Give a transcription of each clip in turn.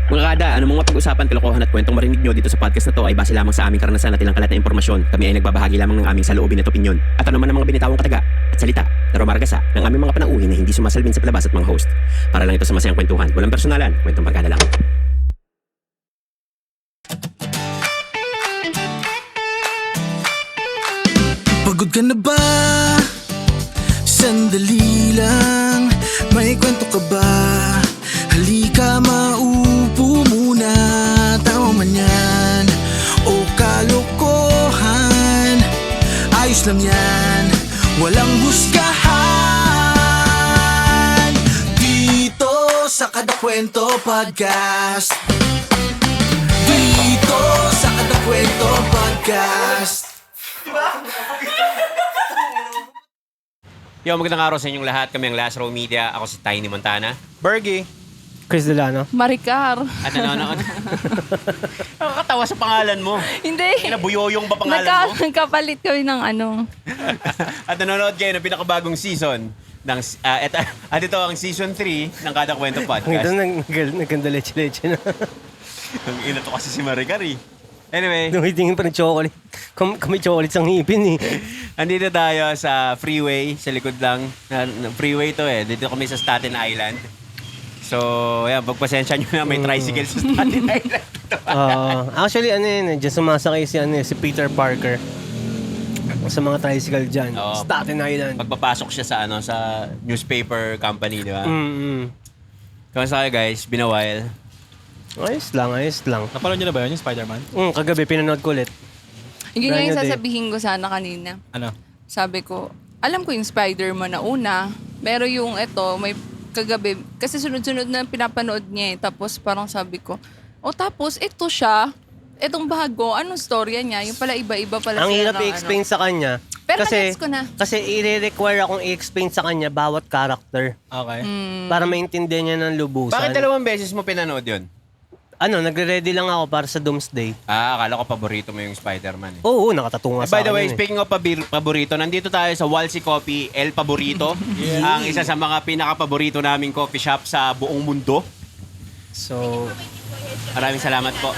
Mga kada, anong mga pag-usapan, kalokohan at kwentong marinig nyo dito sa podcast na to ay base lamang sa aming karanasan at ilang kalat na impormasyon. Kami ay nagbabahagi lamang ng aming saloobin at opinyon. At ano man ang mga binitawang kataga at salita na rumaragasa ng aming mga panauhin na hindi sumasalbin sa palabas at mga host. Para lang ito sa masayang kwentuhan. Walang personalan, kwentong barkada lang. Pagod ka na ba? Sandali lang, may kwento ka ba? Halika, maupo muna. Tama man yan o kalokohan, ayos lang yan, walang husgahan. Dito sa Kada Kwento Podcast. Dito sa Kada Kwento Podcast. Yo, magandang araw sa inyong lahat. Kami ang Last Row Media. Ako si Tiny Montana. Bergie. Chris Delano. Maricar. At nanonood. Nakakatawa sa pangalan mo. Hindi. Kinabuyoyong ba pangalan mo? Nagkapalit kami ng ano. At nanonood kayo ng pinakabagong season ng at ito ang season 3 ng Kada Kwento Ito Podcast. nagkanda leche-leche na. Ang ina to kasi si Maricar eh. Anyway, Numitingin pa ng chocolate. Kami chocolate sa ngipin eh. andito tayo sa freeway, sa likod lang. Freeway to eh. Dito kami sa Staten Island. So, yan, pagpasensya nyo na may tricycle sa Staten Island. Actually, dyan sumasakay si Peter Parker. Sa mga tricycle dyan. Oo. Staten Island. Pagpapasok siya sa newspaper company, di ba? Mm-mm. Kamusta kayo guys? Been a while. Ayos lang. Napanood niyo na ba yun, yung Spider-Man? Kagabi, pinanood ko ulit. Yun nga Brand yung new day. sasabihin ko sana kanina. Ano? Sabi ko, alam ko yung Spider-Man na una, pero yung ito, may kagabi, kasi sunod-sunod na pinapanood niya eh. Tapos parang sabi ko, tapos ito siya, itong bago, anong storya niya? Yung pala iba-iba pala Ang sila hirap ng i-explain sa kanya. Pero kasi, na-gets ko na. Kasi i-require akong i-explain sa kanya bawat character. Okay. Para maintindihan niya ng lubusan. Bakit dalawang beses mo pinanood yun? Nagre-ready lang ako para sa Doomsday. Akala ko paborito mo yung Spider-Man eh. Oo, nakatatunga sa By the akin way, yun eh. speaking of paborito, nandito tayo sa Walsy Coffee, El Paborito. Ang isa sa mga pinaka-paborito naming coffee shop sa buong mundo. So, Maraming salamat po.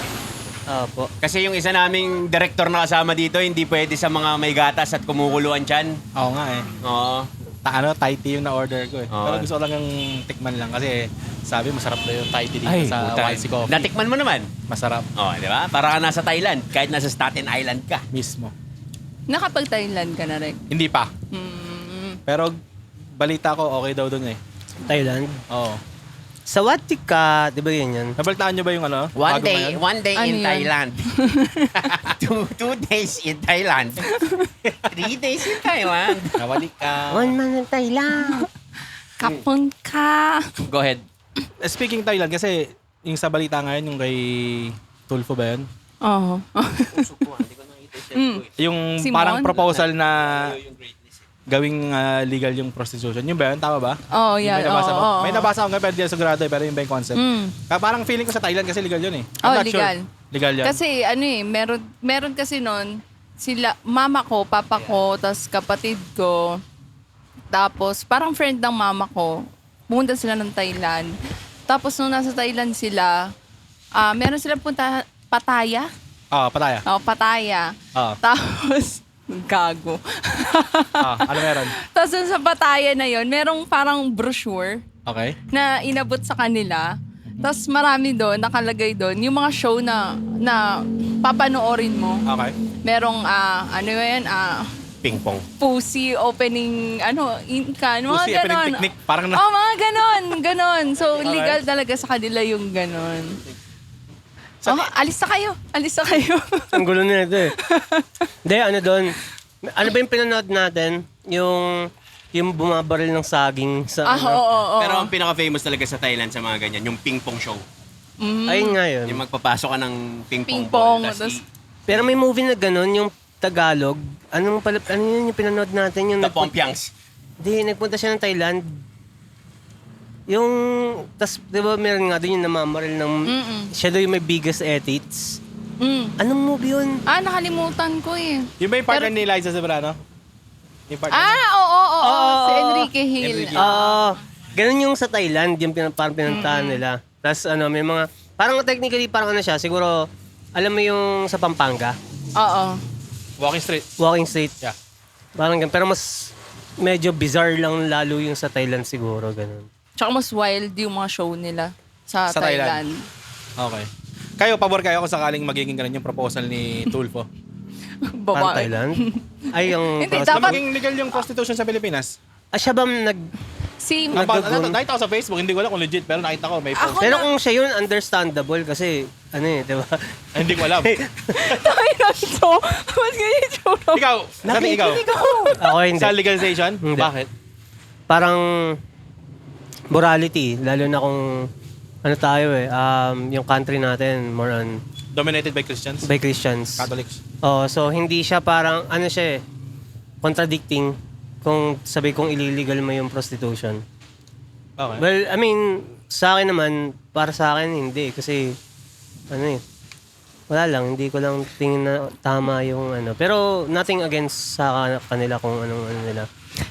po. Kasi yung isa naming director na kasama dito, hindi pwede sa mga may gatas at kumukuluan dyan. Oo nga eh. Oo. Thai tea yung na-order ko eh. Oo. Pero gusto ko lang yung tikman lang kasi sabi masarap daw yung Thai tea dito Ay, sa puta. YC Coffee. Natikman mo naman. Masarap Di ba? Para ka nasa Thailand, kahit nasa Staten Island ka. mismo. Nakapag-Thailand ka na rin. Hindi pa. Pero balita ko okay daw dun eh. Thailand. Oo. Sa Watika, di ba ganyan? Nabalitaan nyo ba yung ano? One bago day ngayon? in Ano yun? Thailand. two days in Thailand. 3 days in Thailand. Nawalik ka. One man in Thailand. Kapon ka. Go ahead. Speaking Thailand kasi yung sa balita ngayon yung kay Tulfo ba yun? Oo. Yung Simon? parang proposal na gawing legal yung prostitution. Yung ba yun? Tama ba? Oo, Yung yan. May nabasa ko. Oo. May nabasa ko ngayon pero hindi ako sigurado eh, pero yung ba yung concept? Parang feeling ko sa Thailand kasi legal yun eh. I'm not legal. Sure. Legal yan. Kasi meron kasi noon, sila, mama ko, papa ko, tas kapatid ko, tapos parang friend ng mama ko, pumunta sila ng Thailand. Tapos nung nasa Thailand sila, meron silang Pattaya. Pataya. Pattaya. Tapos, gago. Ano meron? Tapos dun sa Pattaya na yon, merong parang brochure Okay. na inabot sa kanila. Tapos marami doon, nakalagay doon, yung mga show na papanoorin mo. Okay. Merong, ano yan, Ping pong. pussy opening, inka, mga Pussy opening ganon. picnic, parang Oh, mga ganon. So, Okay. legal talaga sa kanila yung ganon. Alis na kayo. Ang gulo na ito eh. Hindi, doon. Ano ba yung pinanood natin? Yung bumabaril ng saging sa Oo. Pero ang pinaka-famous talaga sa Thailand sa mga ganyan, yung ping pong show. Ayun nga yun. Yung magpapasok ka ng ping pong Ping-pong, ball. tas- Pero may movie na ganun, yung Tagalog. Ano yun yung pinanood natin? Yung The Pompiangs. Hindi, nagpunta siya ng Thailand. Yung, tas, di ba meron nga doon yung namamaril ng, siya daw yung may biggest edits. Anong movie yun? Nakalimutan ko eh. Yung ba yung partner ni Liza Zebrano? Yung partner Oo. Si Enrique Hill. Ganun yung sa Thailand, yung parang pinuntahan nila. Tapos may mga Parang technically, parang ano siya, siguro, alam mo yung sa Pampanga, Oo. Walking Street. walking street. Yeah. Parang ganun. Pero mas medyo bizarre lang lalo yung sa Thailand siguro, ganun. Tsaka mas wild yung mga show nila sa Sa Thailand. Thailand. Okay. Kayo, pabor kayo kung sakaling magiging ganun yung proposal ni Tulfo. Parang Thailand? Ay, yung... Hindi, So, dapat- maging legal yung prostitution sa Pilipinas? Siya ba nag... Si, Nakita ko sa Facebook, hindi ko alam kung legit, pero nakita ko may post. Ako Pero na- kung siya yun, understandable kasi, ano eh, di ba? Hindi ko alam. tayo na ito. Ba't ganyan yung show na? Ikaw, sabi ikaw, Ako hindi. sa legalization? Hindi. Bakit? Parang morality, lalo na kung ano tayo yung country natin, more on Dominated by Christians? by Christians. Catholics? Oh, so hindi siya parang, ano siya contradicting kung sabi kong illegal mo yung prostitution. Okay. Well, I mean, sa akin naman, para sa akin, hindi. Kasi, wala lang, hindi ko lang tingin na tama yung ano. Pero, nothing against sa kanila kung anong ano nila.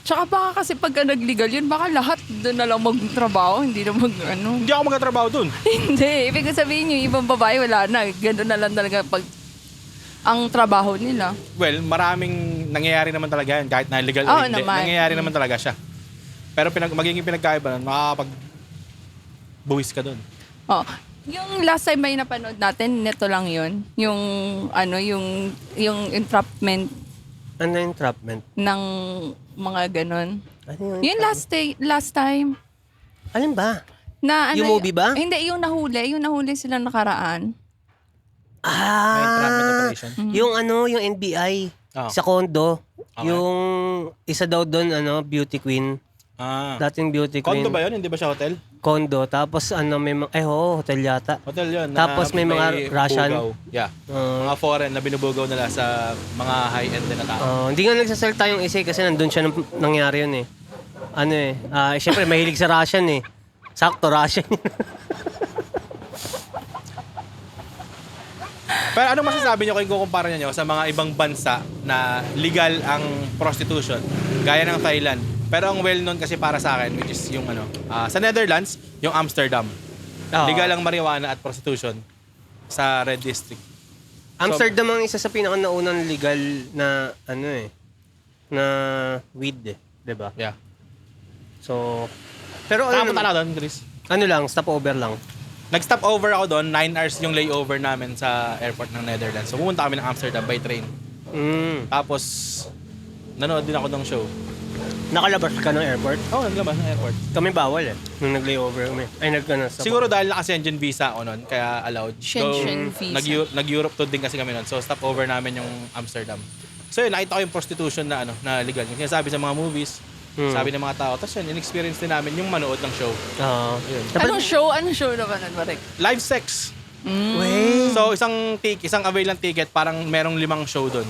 Tsaka baka kasi pagka nag-legal yun, baka lahat doon na lang magtrabaho, hindi na Hindi ako magkatrabaho dun. Hindi. Ibig sabihin yung ibang babae, wala na. Gano'n na lang talaga pag ang trabaho nila. Well, maraming nangyayari naman talaga yan, kahit na legal o Oo hindi. naman. Nangyayari naman talaga siya. Pero magiging pinagkaiba nun, makakapag-buwis ka dun. Oh, yung last time may napanood natin, neto lang yun. Yung, yung entrapment Ano yung entrapment? ng mga ganon. Ano Yun last time. Alin ba? Na, Yung movie ba? Hindi, yung nahuli sila nakaraan. May entrapment operation. Yung yung NBI Oh. sa condo. Okay. Yung isa daw doon, beauty queen. Dating beauty queen. Condo ba yun? Hindi ba siya hotel? Condo. Tapos may mga, hotel yata. Hotel yun. Tapos may mga Russian. bugaw. Yeah. Mga foreign na binubugaw nila sa mga high-end din na tao. Hindi nga nagsasalita yung isa kasi nandun siya nung nangyari yun eh. Siyempre mahilig sa Russian eh. Sakto, Russian. Pero anong masasabi nyo kung kukumpara nyo sa mga ibang bansa na legal ang prostitution, gaya ng Thailand? Pero ang well-known kasi para sa akin, which is yung sa Netherlands, yung Amsterdam. Legal ang marijuana at prostitution sa Red District. Amsterdam ang isa sa pinaka-naunang legal na na weed eh. Diba? Yeah. So, pero Nakapunta na doon, Chris. stopover lang. Nag-stop over ako doon, 9 hours yung layover namin sa airport ng Netherlands. So pumunta kami ng Amsterdam by train. Tapos, nanood din ako ng show. Nakalabas ka ng airport? Oo, naglabas ng airport. Kami bawal eh. Nung nag-layover kami. Ay, stop. Siguro dahil naka-Schengen visa ako noon, kaya allowed. Schengen visa. Nag-Europe tour din kasi kami noon. So stop over namin yung Amsterdam. So yun, nakita ko yung prostitution na na legal. Yung sinasabi sa mga movies, sabi ng mga tao. Tapos yun, in-experience din namin yung manood ng show. Yun. Anong show? Anong show naman, Marek? Live sex. Wait. So isang avail ng ticket, parang merong 5 show doon.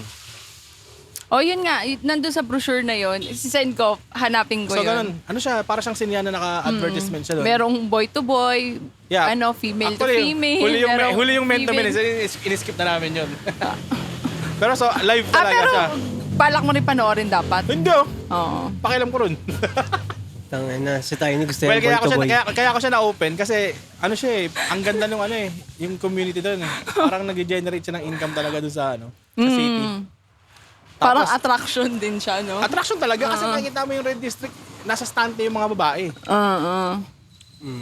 Oh, yun nga. Nandun sa brochure na yun. Isisend ko, hanapin ko So yun. ganun, siya, para siyang sinya na naka-advertisement siya doon. Merong boy to boy, Yeah. female to Actually, female. huli yung men to men. In-skip na namin yun. Pero so, live talaga pero siya. balak mo rin panoorin dapat. Hindi oh. Oo. Pakialam ko ron. Tangin na, si Tiny gusto Well, yung boy to boy. kaya ako siya na-open kasi siya ang ganda nung yung community doon. Parang nag-generate siya ng income talaga doon sa sa city. Parang Tapos, attraction din siya, no? attraction talaga kasi nakikita mo yung Red District, nasa stante yung mga babae.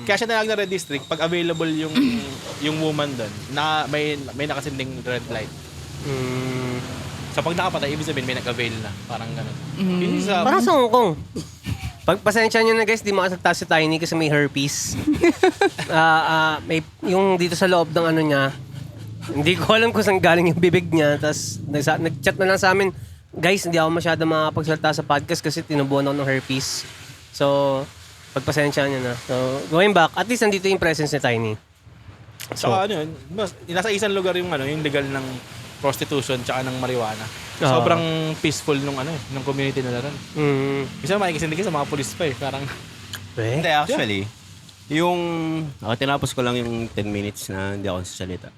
Kaya siya talaga na Red District, pag available yung woman doon, na may nakasinding red light. So pag nakapatay, ibig sabihin may nag-avail na. Parang gano'n. Yun yung sa... Parang sa Hong Kong. Pagpasensya nyo na guys, di makasalita si Tiny kasi may herpes. May, yung dito sa loob ng niya, hindi ko alam kung saan galing yung bibig niya. Tapos nag-chat na lang sa amin, guys, hindi ako masyado makapagsalita sa podcast kasi tinubuan ako ng herpes. So, pagpasensya nyo na. So, going back, at least nandito yung presence ni Tiny. So, nasa isang lugar yung yung legal ng prostitution tsaka ng marijuana. Sobrang peaceful nung nung community nila ron. Kasi makikisindi sa mga pulis pa eh. Parang Hindi, actually. Tinapos ko lang yung 10 minutes na hindi ako sasalita.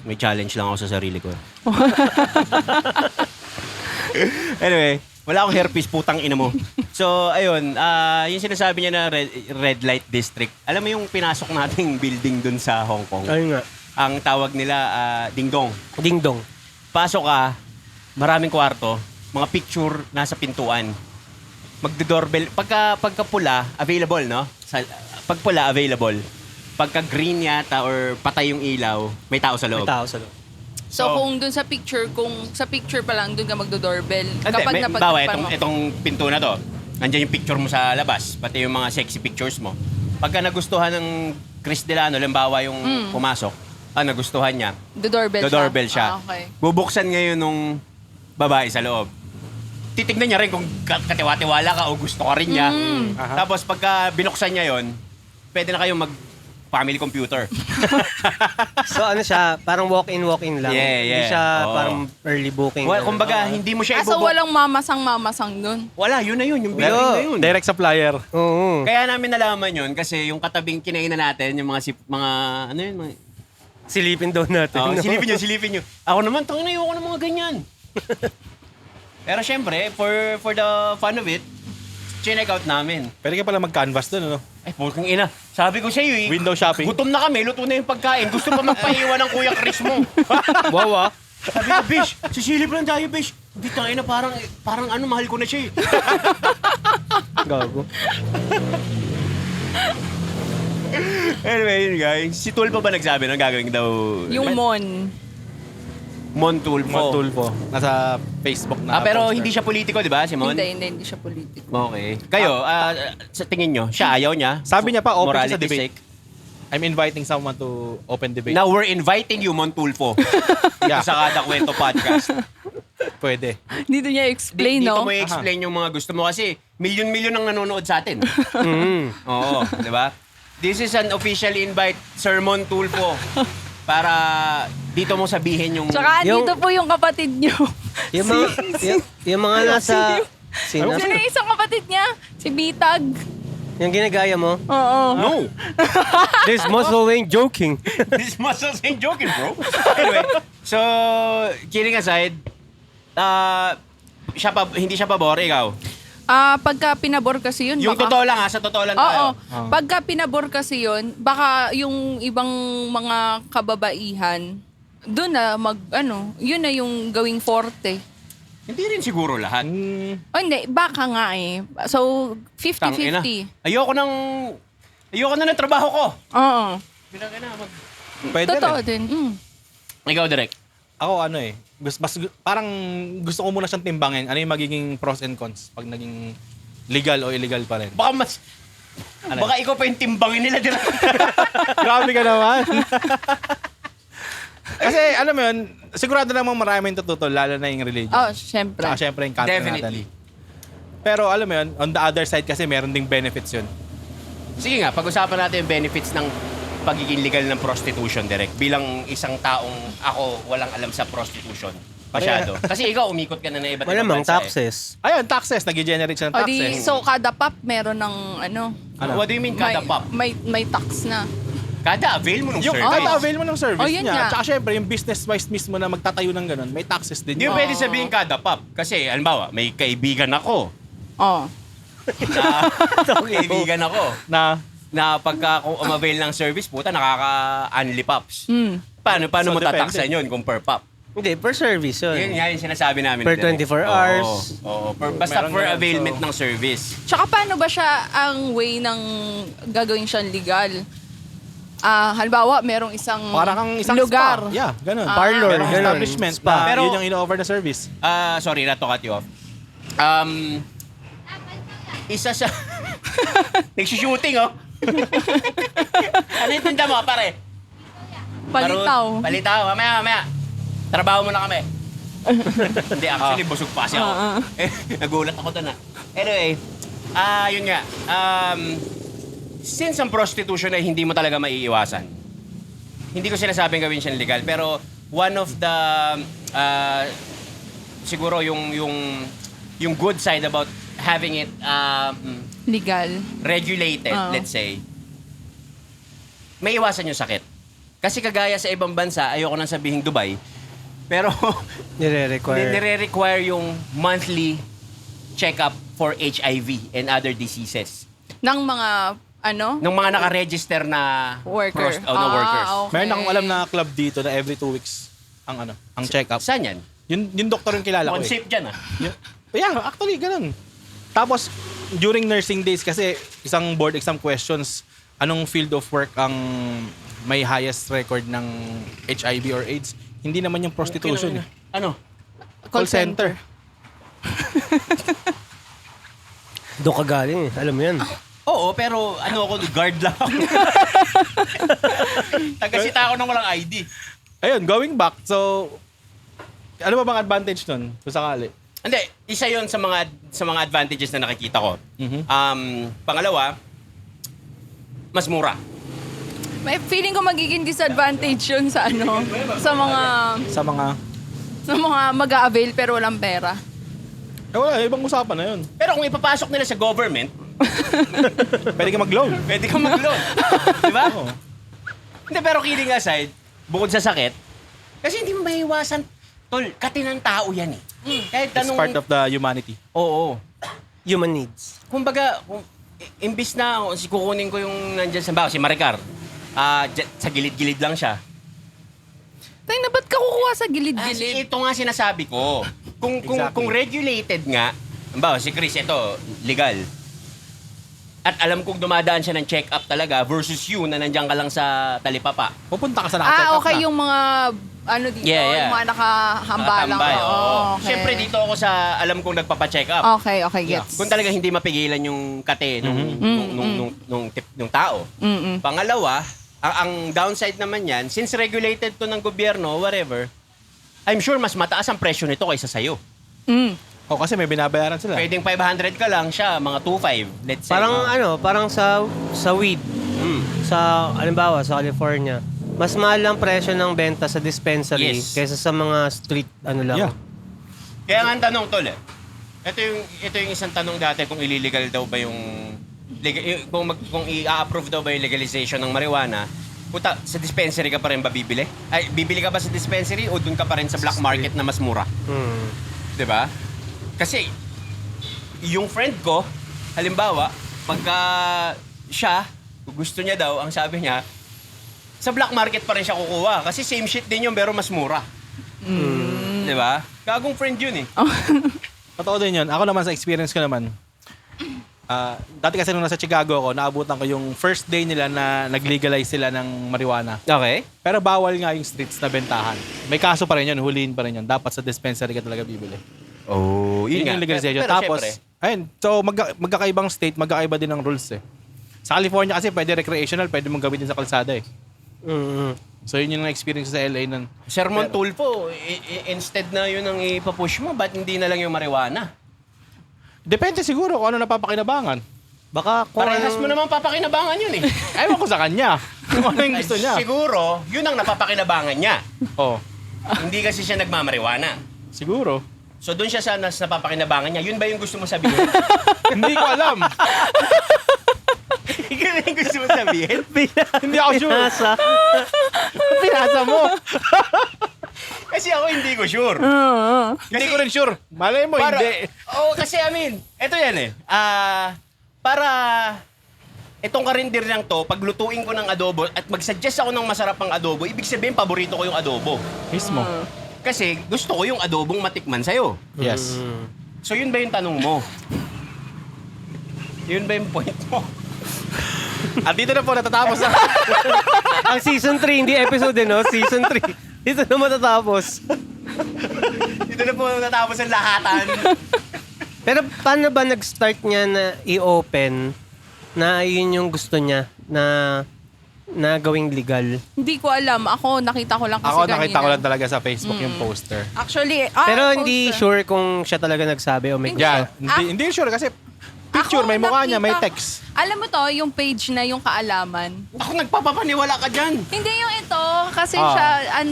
May challenge lang ako sa sarili ko. Anyway, Wala akong hairpiece, putang ina mo. So, ayun, yung sinasabi niya na red light district. Alam mo yung pinasok nating building dun sa Hong Kong? Ayun nga. Ang tawag nila, Ding Dong. Ding dong. Pasok ka, maraming kwarto, mga picture nasa pintuan. Magdo-doorbell. Pagka pula, available, no? Pag pula, available. Pagka green yata or patay yung ilaw, may tao sa loob. May tao sa loob. So, kung dun sa picture pa lang, dun ka magdo-doorbell. Hindi, Kapag bawa, napagtakpan mo. itong pinto na to, nandiyan yung picture mo sa labas, pati yung mga sexy pictures mo. Pagka nagustuhan ng Chris Delano, limbawa yung pumasok, nagustuhan niya, Do-doorbell siya. Okay. Bubuksan ngayon nung babae sa loob. Titignan niya rin kung katiwa-tiwala ka o gusto ka rin niya. Tapos pagka binuksan niya yon, pwede na kayong mag-family computer. So ano siya, parang walk-in lang. Yeah. Hindi siya Oo. parang early booking. Well, kumbaga, hindi mo siya So, ibubuk. walang mamasang dun. Wala, yun na yun. Yung building na yun. Direct supplier. Oo. Kaya namin nalaman yun kasi yung katabing kinainan natin, yung mga ano yun, mga... Silipin daw natin. Oh, no? silipin nyo. Ako naman, tangin na ayoko ng mga ganyan. Pero syempre, for the fun of it, chinek out namin. Pwede ka pala mag-canvas dun, ano? Ay, putang ina. Sabi ko sa iyo, Window shopping. gutom na kami, luto na yung pagkain. Gusto pa magpaiwan ng Kuya Chris mo. Wow, Sabi ko, Bish, sisilip lang tayo, Bish. Hindi, tangina, parang ano, mahal ko na siya eh. Gago. Anyway, yun guys. Si Tulfo ba nagsabi na gagawin daw? Yung Mon. Mon Tulfo. Montulfo. Nasa Facebook na. Pero poster. hindi siya politiko, di ba, Simon? Hindi siya politiko. Okay. Kayo, sa tingin nyo, siya ayaw niya? Sabi niya pa, open siya sa Morality's debate. sake? I'm inviting someone to open debate. Now we're inviting you, Mon Tulfo. Yeah. Sa Kada Kwento Podcast. Pwede. Dito niya explain, Dito no? mo i-explain yung mga gusto mo kasi milyon-milyon ang nanonood sa atin. Oo, di ba? This is an official invite, Sir Mon Tulfo. Para dito mo sabihin yung... Tsaka Yung- dito po yung kapatid niyo. Yung mga, yung mga nasa... Sino? Sino yung isang kapatid niya? Si Bitag. Yung ginagaya mo? Oo. No! This muscle ain't joking. This muscles ain't joking, bro. Anyway, so, kidding aside, hindi siya pabor, ikaw. Pagka pinabor kasi yun, Yung baka... totoo lang sa totoo lang Oo. tayo. Pagka pinabor kasi yun, baka yung ibang mga kababaihan, doon na yun na yung gawing forte. Hindi rin siguro lahat. O hindi, baka nga eh. So, Tangina. 50-50. Ayoko na ng trabaho ko. Oo. Pwede Totoo rin. din. Ikaw, direct. Ako parang gusto ko muna siyang timbangin. Ano yung magiging pros and cons pag naging legal o illegal pa rin. Baka ikaw pa yung timbangin nila direct. Grabe ka naman. Kasi alam mo yun, sigurado namang maraming tututo, lalo na yung religion. Oh, syempre. Saka syempre yung country Definitely. natin. Pero alam mo yun, on the other side kasi meron ding benefits yun. Sige nga, pag-usapan natin yung benefits ng pagiging legal ng prostitution, direct. Bilang isang taong ako walang alam sa prostitution. Masyado. Kasi ikaw, umikot ka na iba't ibang Malamang bansa taxes. Ayun, taxes. Nag-generate siya ng O taxes. so kada pop meron ng What do you mean kada pop? May tax na. Kada avail mo ng Yung service. kada avail mo ng service Oh, yun niya. nga. Tsaka syempre, yung business-wise mismo na magtatayo ng ganun, may taxes din. Hindi yun. mo pwede sabihin kada pop. Kasi, halimbawa, may kaibigan ako. Oh. Kaibigan ako. Na pagka kung avail ng service, puta, nakaka-unli pops. Paano So, mo depende. tataksan yun kung per pop? Hindi, per service yun. Yun nga yung sinasabi namin. Per direct. 24 hours. Oo. Basta Meron for ganun, availment so- ng service. Tsaka paano ba siya ang way ng gagawin siyang legal? Halimbawa, merong isang Para kang isang lugar. spa. Yeah, ganun. Parlor, Merong ganun. establishment Spa. na Pero- yun yung ino-offer na service. Sorry, not to cut you off. Isa sa... Nagsushooting, oh. Ano yung tinda mo, pare? Palitaw. Palitaw, mamaya. Trabaho mo na kami. Hindi, actually, busog pa siya ako. Nagulat ako doon, Anyway, yun nga. Since ang prostitution ay hindi mo talaga maiiwasan, hindi ko sinasabing gawin siyang legal, pero one of the, siguro yung good side about having it Legal. regulated, let's say, may iwasan yung sakit. Kasi kagaya sa ibang bansa, ayoko nang sabihin Dubai, pero Nire-require. nire-require yung monthly check-up for HIV and other diseases. Ng mga, Ng mga naka-register na worker. na workers. Okay. Meron akong alam na club dito na every 2 weeks ang check-up. Saan yan? Yung doktor yung kilala ko. Concept dyan Yeah, actually, ganun. Tapos, during nursing days kasi, isang board exam questions, anong field of work ang may highest record ng HIV or AIDS? Hindi naman yung prostitution. Ano? Call center. Doon ka galing eh. Alam mo yan. Oo, pero ako, guard lang ako. Tagasita ako ng walang ID. Ayun, going back. So, ano ba bang advantage nun? Kung sakali. Hindi, isa yon sa mga advantages na nakikita ko. Mhm. Pangalawa, mas mura. May feeling ko magiging disadvantage yun sa Sa mga... mag-a-avail pero walang pera. wala, ibang usapan na yun. Pero kung ipapasok nila sa government, Pwede ka mag-loan. pwede kang mag-loan. Di ba? Oo. Hindi, pero kidding aside, bukod sa sakit, kasi hindi mo maiwasan, tol, katinang tao yan eh. Kahit It's part of the humanity. Oo. Human needs. Kumbaga, imbis na kukunin ko yung nandyan sa si Maricar, sa gilid-gilid lang siya. Tayo na ba't ka kukuha sa Kasi gilid-gilid? ito nga sinasabi ko. Kung regulated nga, si Chris, ito, legal. At alam kong dumadaan siya ng check-up talaga versus you na nandiyan ka lang sa talipapa. Pupunta ka sa naka-check up Okay, na. yung mga, dito, Yeah. yung mga nakahambalang. Nakatambay, oo. Okay. Siyempre dito ako sa alam kong nagpapa-check up. Okay, gets. Kung talaga hindi mapigilan yung kate nung tao. Mm-mm. Pangalawa, ang downside naman yan, since regulated to ng gobyerno, whatever, I'm sure mas mataas ang presyo nito kaysa sa'yo. Mm. Kasi may binabayaran sila. Pwedeng 500 ka lang siya, mga 2.5, let's say. Parang sa weed. Sa, halimbawa, sa California, mas mahal ang presyo ng benta sa dispensary Yes. kaysa sa mga street, lang. Yeah. Kaya nga ang tanong, tol, ito yung isang tanong dati kung illegal daw ba kung i-approve daw ba yung legalization ng marijuana, puta, sa dispensary ka pa rin ba bibili? Ay, bibili ka ba sa dispensary o dun ka pa rin sa black market na mas mura? Hmm. 'Di ba? Kasi yung friend ko, halimbawa, pagka siya, gusto niya daw, ang sabi niya, sa black market pa rin siya kukuha. Kasi same shit din yun, pero mas mura. 'Di ba? Gagong friend yun eh. Totoo din yun. Ako naman sa experience ko naman, dati kasi nung nasa Chicago ako, naabutan ko yung first day nila na nag-legalize sila ng marijuana. Okay. Pero bawal nga yung streets na bentahan. May kaso pa rin yun, huliin pa rin yun. Dapat sa dispensary ka talaga bibili. Oh, Yun yung legalization. Pero Tapos, syempre, ayun, so magkakaibang state, magkakaiba din ng rules eh. Sa California kasi pwede recreational, pwede mong gamitin sa kalsada eh. So yun yung experience sa LA nun. Sermon Tulfo, instead na yun ang ipapush mo, ba't hindi na lang yung marijuana? Depende siguro kung ano napapakinabangan. Baka kung Parehas mo naman papakinabangan yun eh. Ewan ko sa kanya. Kung ano yung gusto niya. Siguro, yun ang napapakinabangan niya. Oh, Hindi kasi siya nagmamarijuana. siguro. So doon siya sa napapakinabangan niya. Yun ba yung gusto mo sabihin? Hindi ko alam. Ikaw na yung gusto mo sabihin? Hindi ako sure. Pinasa mo. Kasi ako hindi ko sure. Hindi ko rin sure. Malay mo, hindi. Oo, kasi eto yan eh. Para itong karinder lang to, paglutuin ko ng adobo at mag-suggest ako ng masarap pang adobo, ibig sabihin paborito ko yung adobo. Mismo. Kasi gusto ko yung adobong matikman sa'yo. Yes. So yun ba yung tanong mo? Yun ba yung point mo? At dito na po natatapos na. ang season 3, hindi episode no? Season 3. Dito na matatapos. Dito na po natapos ang lahatan. Pero paano ba nag-start niya na i-open na yun yung gusto niya na gawing legal? Hindi ko alam. Ako, nakita ko lang kasi Ako kanina. nakita ko lang talaga sa Facebook yung poster. Actually, Pero hindi poster. sure kung siya talaga nagsabi o may Hindi. Yeah, Ah. hindi sure kasi picture, Ako, may mukha niya, may nakita- text. Alam mo to, yung page na yung kaalaman. Ako nagpapapaniwala ka dyan. Hindi yung ito, kasi Ah. siya,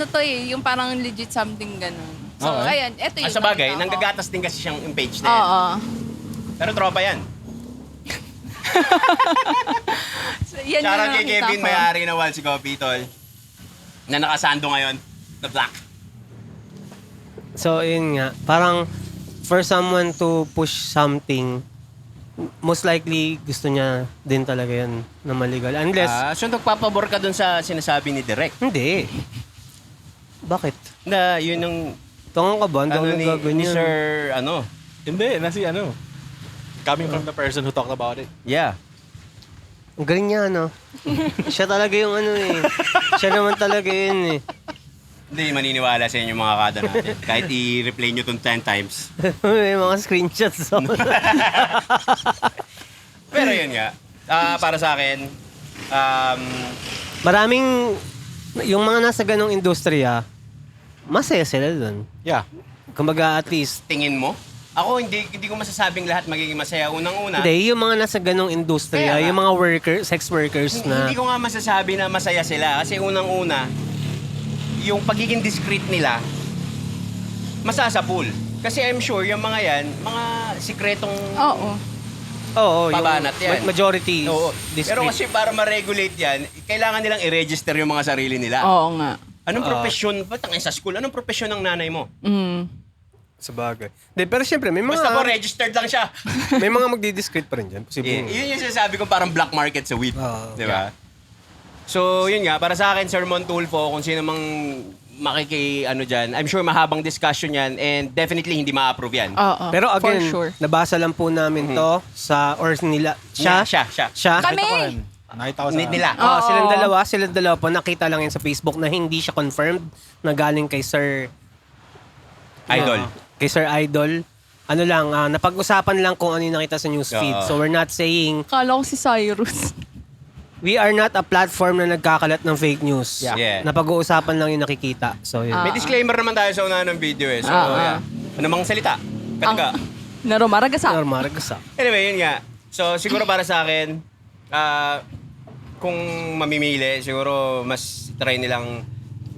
yung parang legit something ganun. So, Okay. ayan, ito yung Sa bagay, nakita ko. nanggagatas din kasi siyang yung page na yan. Oo. Pero tropa yan. So, yan Shoutout yung kay nakita Kevin, ko. may-ari na Walsi Coffee, tol. Na nakasando ngayon, na black. So, yun nga. Parang for someone to push something, most likely gusto niya din talaga yan na maligal. Unless, So nagpapabor ka dun sa sinasabi ni Direk? hindi. Bakit? Na yun yung Tungan ka ba? Hindi ako ni nagaganyan. Sir Hindi, coming from the person who talked about it. Yeah. Ang galing niya, no? Siya talaga yung Siya naman talaga yun eh. Hindi maniniwala sa inyo mga kada natin. Kahit i-replay nyo itong 10 times. May mga screenshots. Pero yun nga, para sa akin, Maraming, yung mga nasa ganong industriya, masaya sila dun. Yeah. Kumbaga at least, tingin mo, ako hindi ko masasabing lahat magiging masaya. Unang-una, hindi, yung mga nasa ganong industriya, Kaya nga. yung mga sex workers na, hindi ko nga masasabi na masaya sila. Kasi unang-una, yung pagiging discreet nila, masasapul. Kasi I'm sure yung mga yan, mga sikretong Oo. oo, pabanat yan. majority Oo. discreet. Pero kasi para ma-regulate yan, kailangan nilang i-register yung mga sarili nila. Oo nga. Anong profesyon? Ba't ang sa school? Anong profesyon ng nanay mo? Sa bagay. Hindi, pero syempre, may mga, Basta po, registered lang siya. may mga magdi-discreet pa rin dyan. Posible. Yun yung sinasabi ko parang black market sa weed. Oo. Di ba? So, yun nga, para sa akin, Sermon Tulfo, kung sino mang dyan, I'm sure mahabang discussion yan and definitely hindi ma-approve yan. Oo. Pero again, For sure. nabasa lang po namin to sa, or nila, siya. Kami! Nakita ko sa... Need nila. Oo. Silang dalawa po, nakita lang yan sa Facebook na hindi siya confirmed na galing kay Sir Idol. Kay Sir Idol. Ano lang, napag-usapan lang kung ano yung nakita sa newsfeed. Oo. So we're not saying, Kala ko si Cyrus. we are not a platform na nagkakalat ng fake news. Yeah. Napag-uusapan lang yung nakikita. So yun. May disclaimer naman tayo sa unahan ng video eh. So, yeah. Ano mang salita? Kataga. Narumaragasa. Normal gasa. Anyway, yun nga. So, siguro para sa akin, kung mamimili, siguro mas try nilang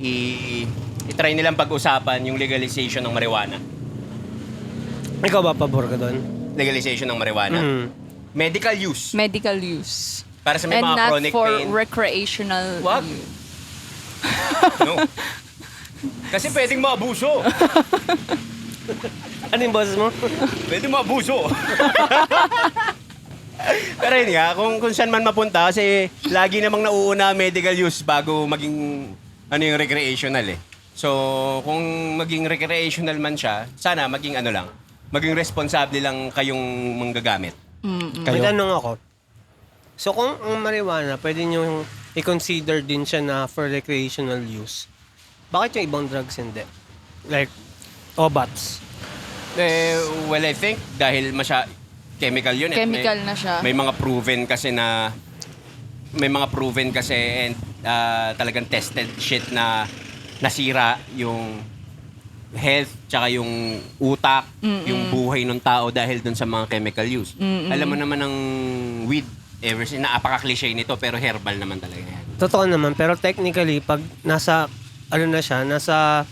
i-try nilang pag-usapan yung legalization ng marijuana. Ikaw ba pabor ka doon? Legalization ng marijuana. Medical use. Medical use. Para sa may And mga not chronic for pain. recreational Wag. use. No. Kasi pwedeng maabuso. Ano yung boses mo? Pwedeng maabuso. Pero yun nga, kung saan man mapunta, kasi lagi namang nauuna medical use bago maging yung recreational eh. So, kung maging recreational man siya, sana maging maging responsable lang kayong manggagamit. May tanong ako. So kung ang marijuana, pwede nyo i-consider din siya na for recreational use. Bakit yung ibang drugs hindi? Like, obats. Well, I think dahil chemical yun. Chemical na siya. May mga proven kasi and talagang tested shit na nasira yung health tsaka yung utak, yung buhay ng tao dahil dun sa mga chemical use. Alam mo naman ng weed, ever since, napaka-cliche nito pero herbal naman talaga yan. Totoo naman, pero technically, pag nasa, nasa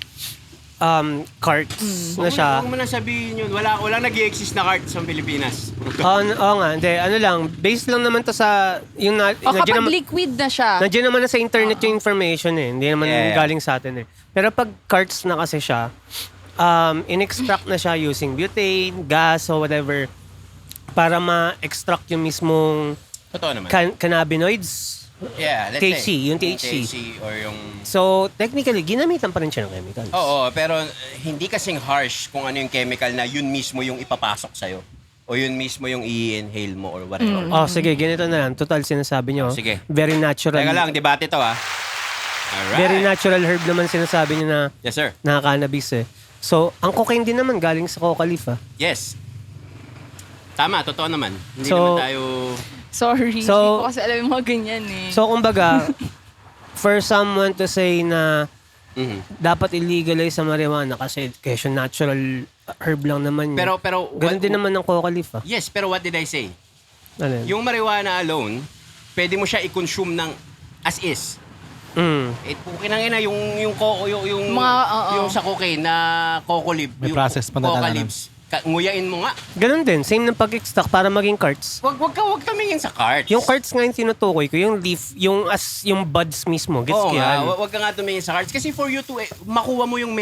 carts na siya. Huwag mo na sabihin yun. Wala nag-i-exist na cart sa Pilipinas. Oo nga, hindi. Ano lang, based lang naman to sa, yung O kapag liquid na siya. nandiyan naman na sa internet yung information eh. Hindi naman Yeah. galing sa atin eh. Pero pag carts na kasi siya, in-extract na siya using butane, gas, or whatever, para ma-extract yung mismong Totoo naman. cannabinoids. Yeah, let's THC, say. yung THC. or yung... So, technically, ginamitan pa rin siya ng chemicals. Oo, pero hindi kasing harsh kung ano yung chemical na yun mismo yung ipapasok sa'yo. O yun mismo yung i-inhale mo or whatever. Oh, sige, ganito na lang. Total, sinasabi nyo. Sige. Very natural. Teka lang, debate to Alright. Very natural herb naman sinasabi nyo na Yes, sir. nakaka-cannabis eh. So, ang cocaine din naman galing sa coca leaf ah. Yes. Tama, totoo naman. Hindi So, naman tayo... Sorry. Hindi So- ko kasi alam yung mga ganyan eh. So, kumbaga, for someone to say na dapat illegalize sa marijuana kasi kesyo natural herb lang naman yun. Pero Ganun din naman ng coca leaf ah. Yes, pero what did I say? Ano yun? Yung marijuana alone, pwede mo siya i-consume ng as is. Kinangina yung oo. sa cocaine na coco leaf, May yung process pa na coca talaga. leaves. Nguyain mo nga. Ganun din. Same ng pag-extract para maging carts. Wag tumingin sa cards. Yung carts nga yung tinutukoy ko, yung leaf, yung buds mismo. Gets Oo nga, kaya? wag ka nga tumingin sa cards kasi for you to makuha mo yung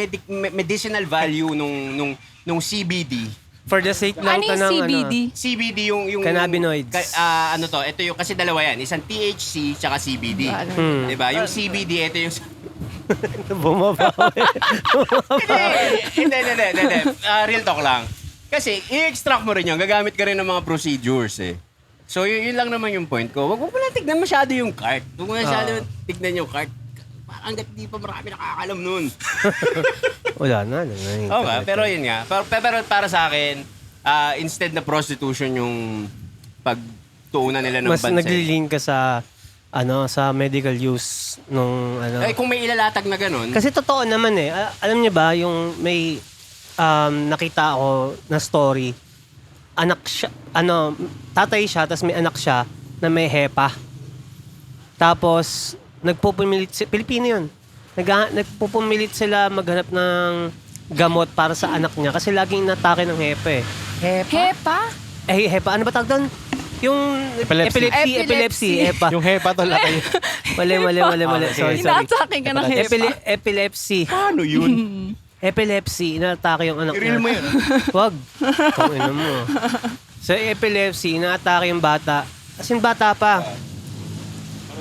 medicinal value nung CBD, For the sake lang Ano to yung ng CBD? CBD yung Cannabinoids. ano to, ito yung kasi dalawa yan, isang THC tsaka CBD. Ano? 'Di ba? Yung CBD ito yung Bumabawi. hindi. Real talk lang. Kasi i-extract mo rin yun, gagamit ka rin ng mga procedures eh. So yun lang naman yung point ko. Wag mo na tignan masyado yung cart. Huwag mo masyado tignan yung cart. Hanggat di pa marami nakakalam nun. Wala na. Oo nga, pero yun nga. Pero para sa akin, instead na prostitution yung pagtuunan nila ng Mas bansa. naglilink ka sa sa medical use nung Eh, kung may ilalatag na ganun, Kasi totoo naman eh. Alam niyo ba, yung may nakita ako na story, anak siya, tatay siya, tapos may anak siya na may hepa. Tapos, nagpupumilit, Pilipino yun. Nagpupumilit sila maghanap ng gamot para sa anak niya kasi laging inatake ng hepa eh. Hepa? Hepa, ano ba tawag doon? Yung epilepsy, hepa. Yung hepa to lang kayo. Mali. Sorry. Inaatake ka ng hepa? Epilepsy. paano yun? Epilepsy, inaatake yung anak I-reel mo yun. Wag. Tungin mo. So, epilepsy, inaatake yung bata. As in, bata pa.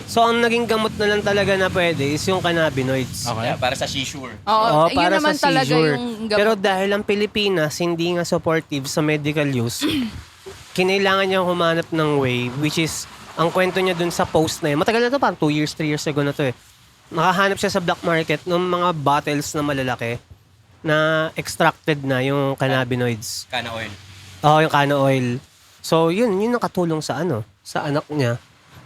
So, ang naging gamot na lang talaga na pwede is yung cannabinoids. Okay. Yeah, para sa seizure. Oo, yun para naman sa talaga seizure. yung gamot. Pero dahil ang Pilipinas hindi nga supportive sa medical use, kinailangan niyang humanap ng way, which is, ang kwento niya dun sa post na yun, matagal na to, parang 2 years, 3 years ago na to eh. Nakahanap siya sa black market ng mga bottles na malalaki na extracted na yung cannabinoids. Kana oil. Oo, yung cano oil. So, yun nakatulong sa sa anak niya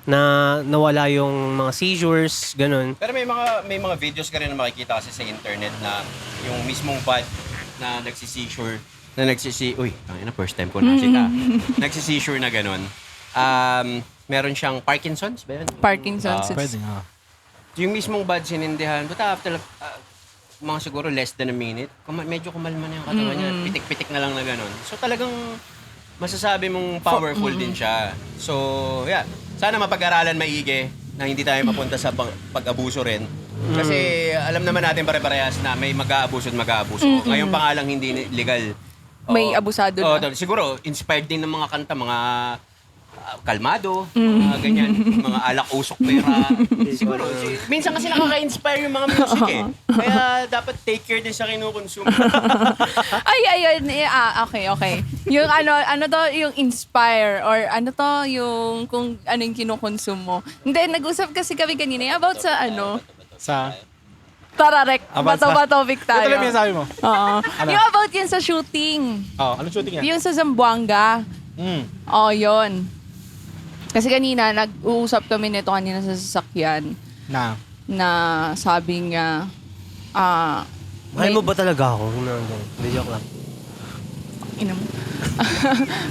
na nawala yung mga seizures, ganun. Pero may mga videos ka rin na makikita kasi sa internet na yung mismong bud na nagsisi-seizure, uy, na first time ko nakita. Nagsisi-seizure na ganun. Meron siyang Parkinson's ba yun? Parkinson's. Pwede nga. Yung mismong bud sinindihan, but after mga siguro less than a minute, medyo kumalma na yung katawan niya. Pitik-pitik na lang na ganun. So talagang masasabi mong powerful din siya. So, yeah. Sana mapag-aralan maigi na hindi tayo mapunta sa pag-abuso rin. Kasi alam naman natin pare-parehas na may mag-aabuso at mag-aabuso. Ngayon pa nga lang hindi legal. May abusado na. Siguro, inspired din ng mga kanta, mga kalmado, mga ganyan, mga alak usok pera. Siguro, minsan kasi nakaka-inspire yung mga music eh. Kaya dapat take care din sa kinukonsume. Ayun. Okay. Yung yung inspire or yung kung ano yung kinukonsume mo. Hindi, nag-usap kasi kami kanina about sa Sa... Tararek, About sa- bato-batopic tayo. Ito lang yung sabi mo. Oo. Yung about yun sa shooting. Anong shooting yan? Yung sa Zamboanga. Yun. Kasi kanina, nag-uusap kami nito kanina sa sasakyan na sabi nga, Mahal mo ba talaga ako? Hindi, joke lang. ina mo.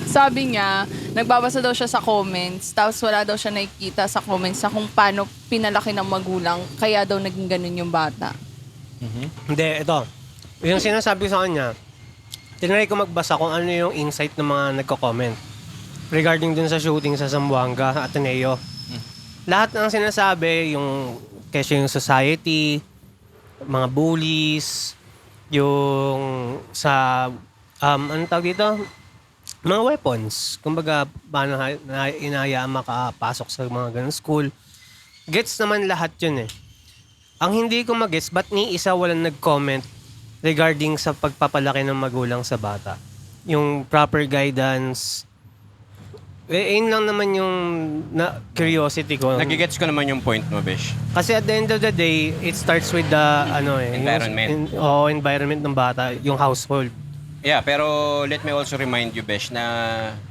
Sabi niya, nagbabasa daw siya sa comments, tapos wala daw siya nakikita sa comments sa kung paano pinalaki ng magulang, kaya daw naging ganun yung bata. Hindi, ito. Yung sinasabi ko sa kanya, tinry ko magbasa kung ano yung insight ng mga nagko-comment regarding dun sa shooting sa Zamboanga, Ateneo. Lahat ng sinasabi, yung kasi yung society, mga bullies, yung sa, ano tawag dito? Mga weapons. Kumbaga, paano inahayaan makapasok sa mga ganun school. Gets naman lahat yun eh. Ang hindi ko mag-gets, ba't ni isa walang nag-comment regarding sa pagpapalaki ng magulang sa bata? Yung proper guidance. Yun lang naman yung curiosity ko. Nagigets ko naman yung point mo, Besh. Kasi at the end of the day, it starts with the Environment. Environment ng bata, yung household. Yeah, pero let me also remind you, Besh, na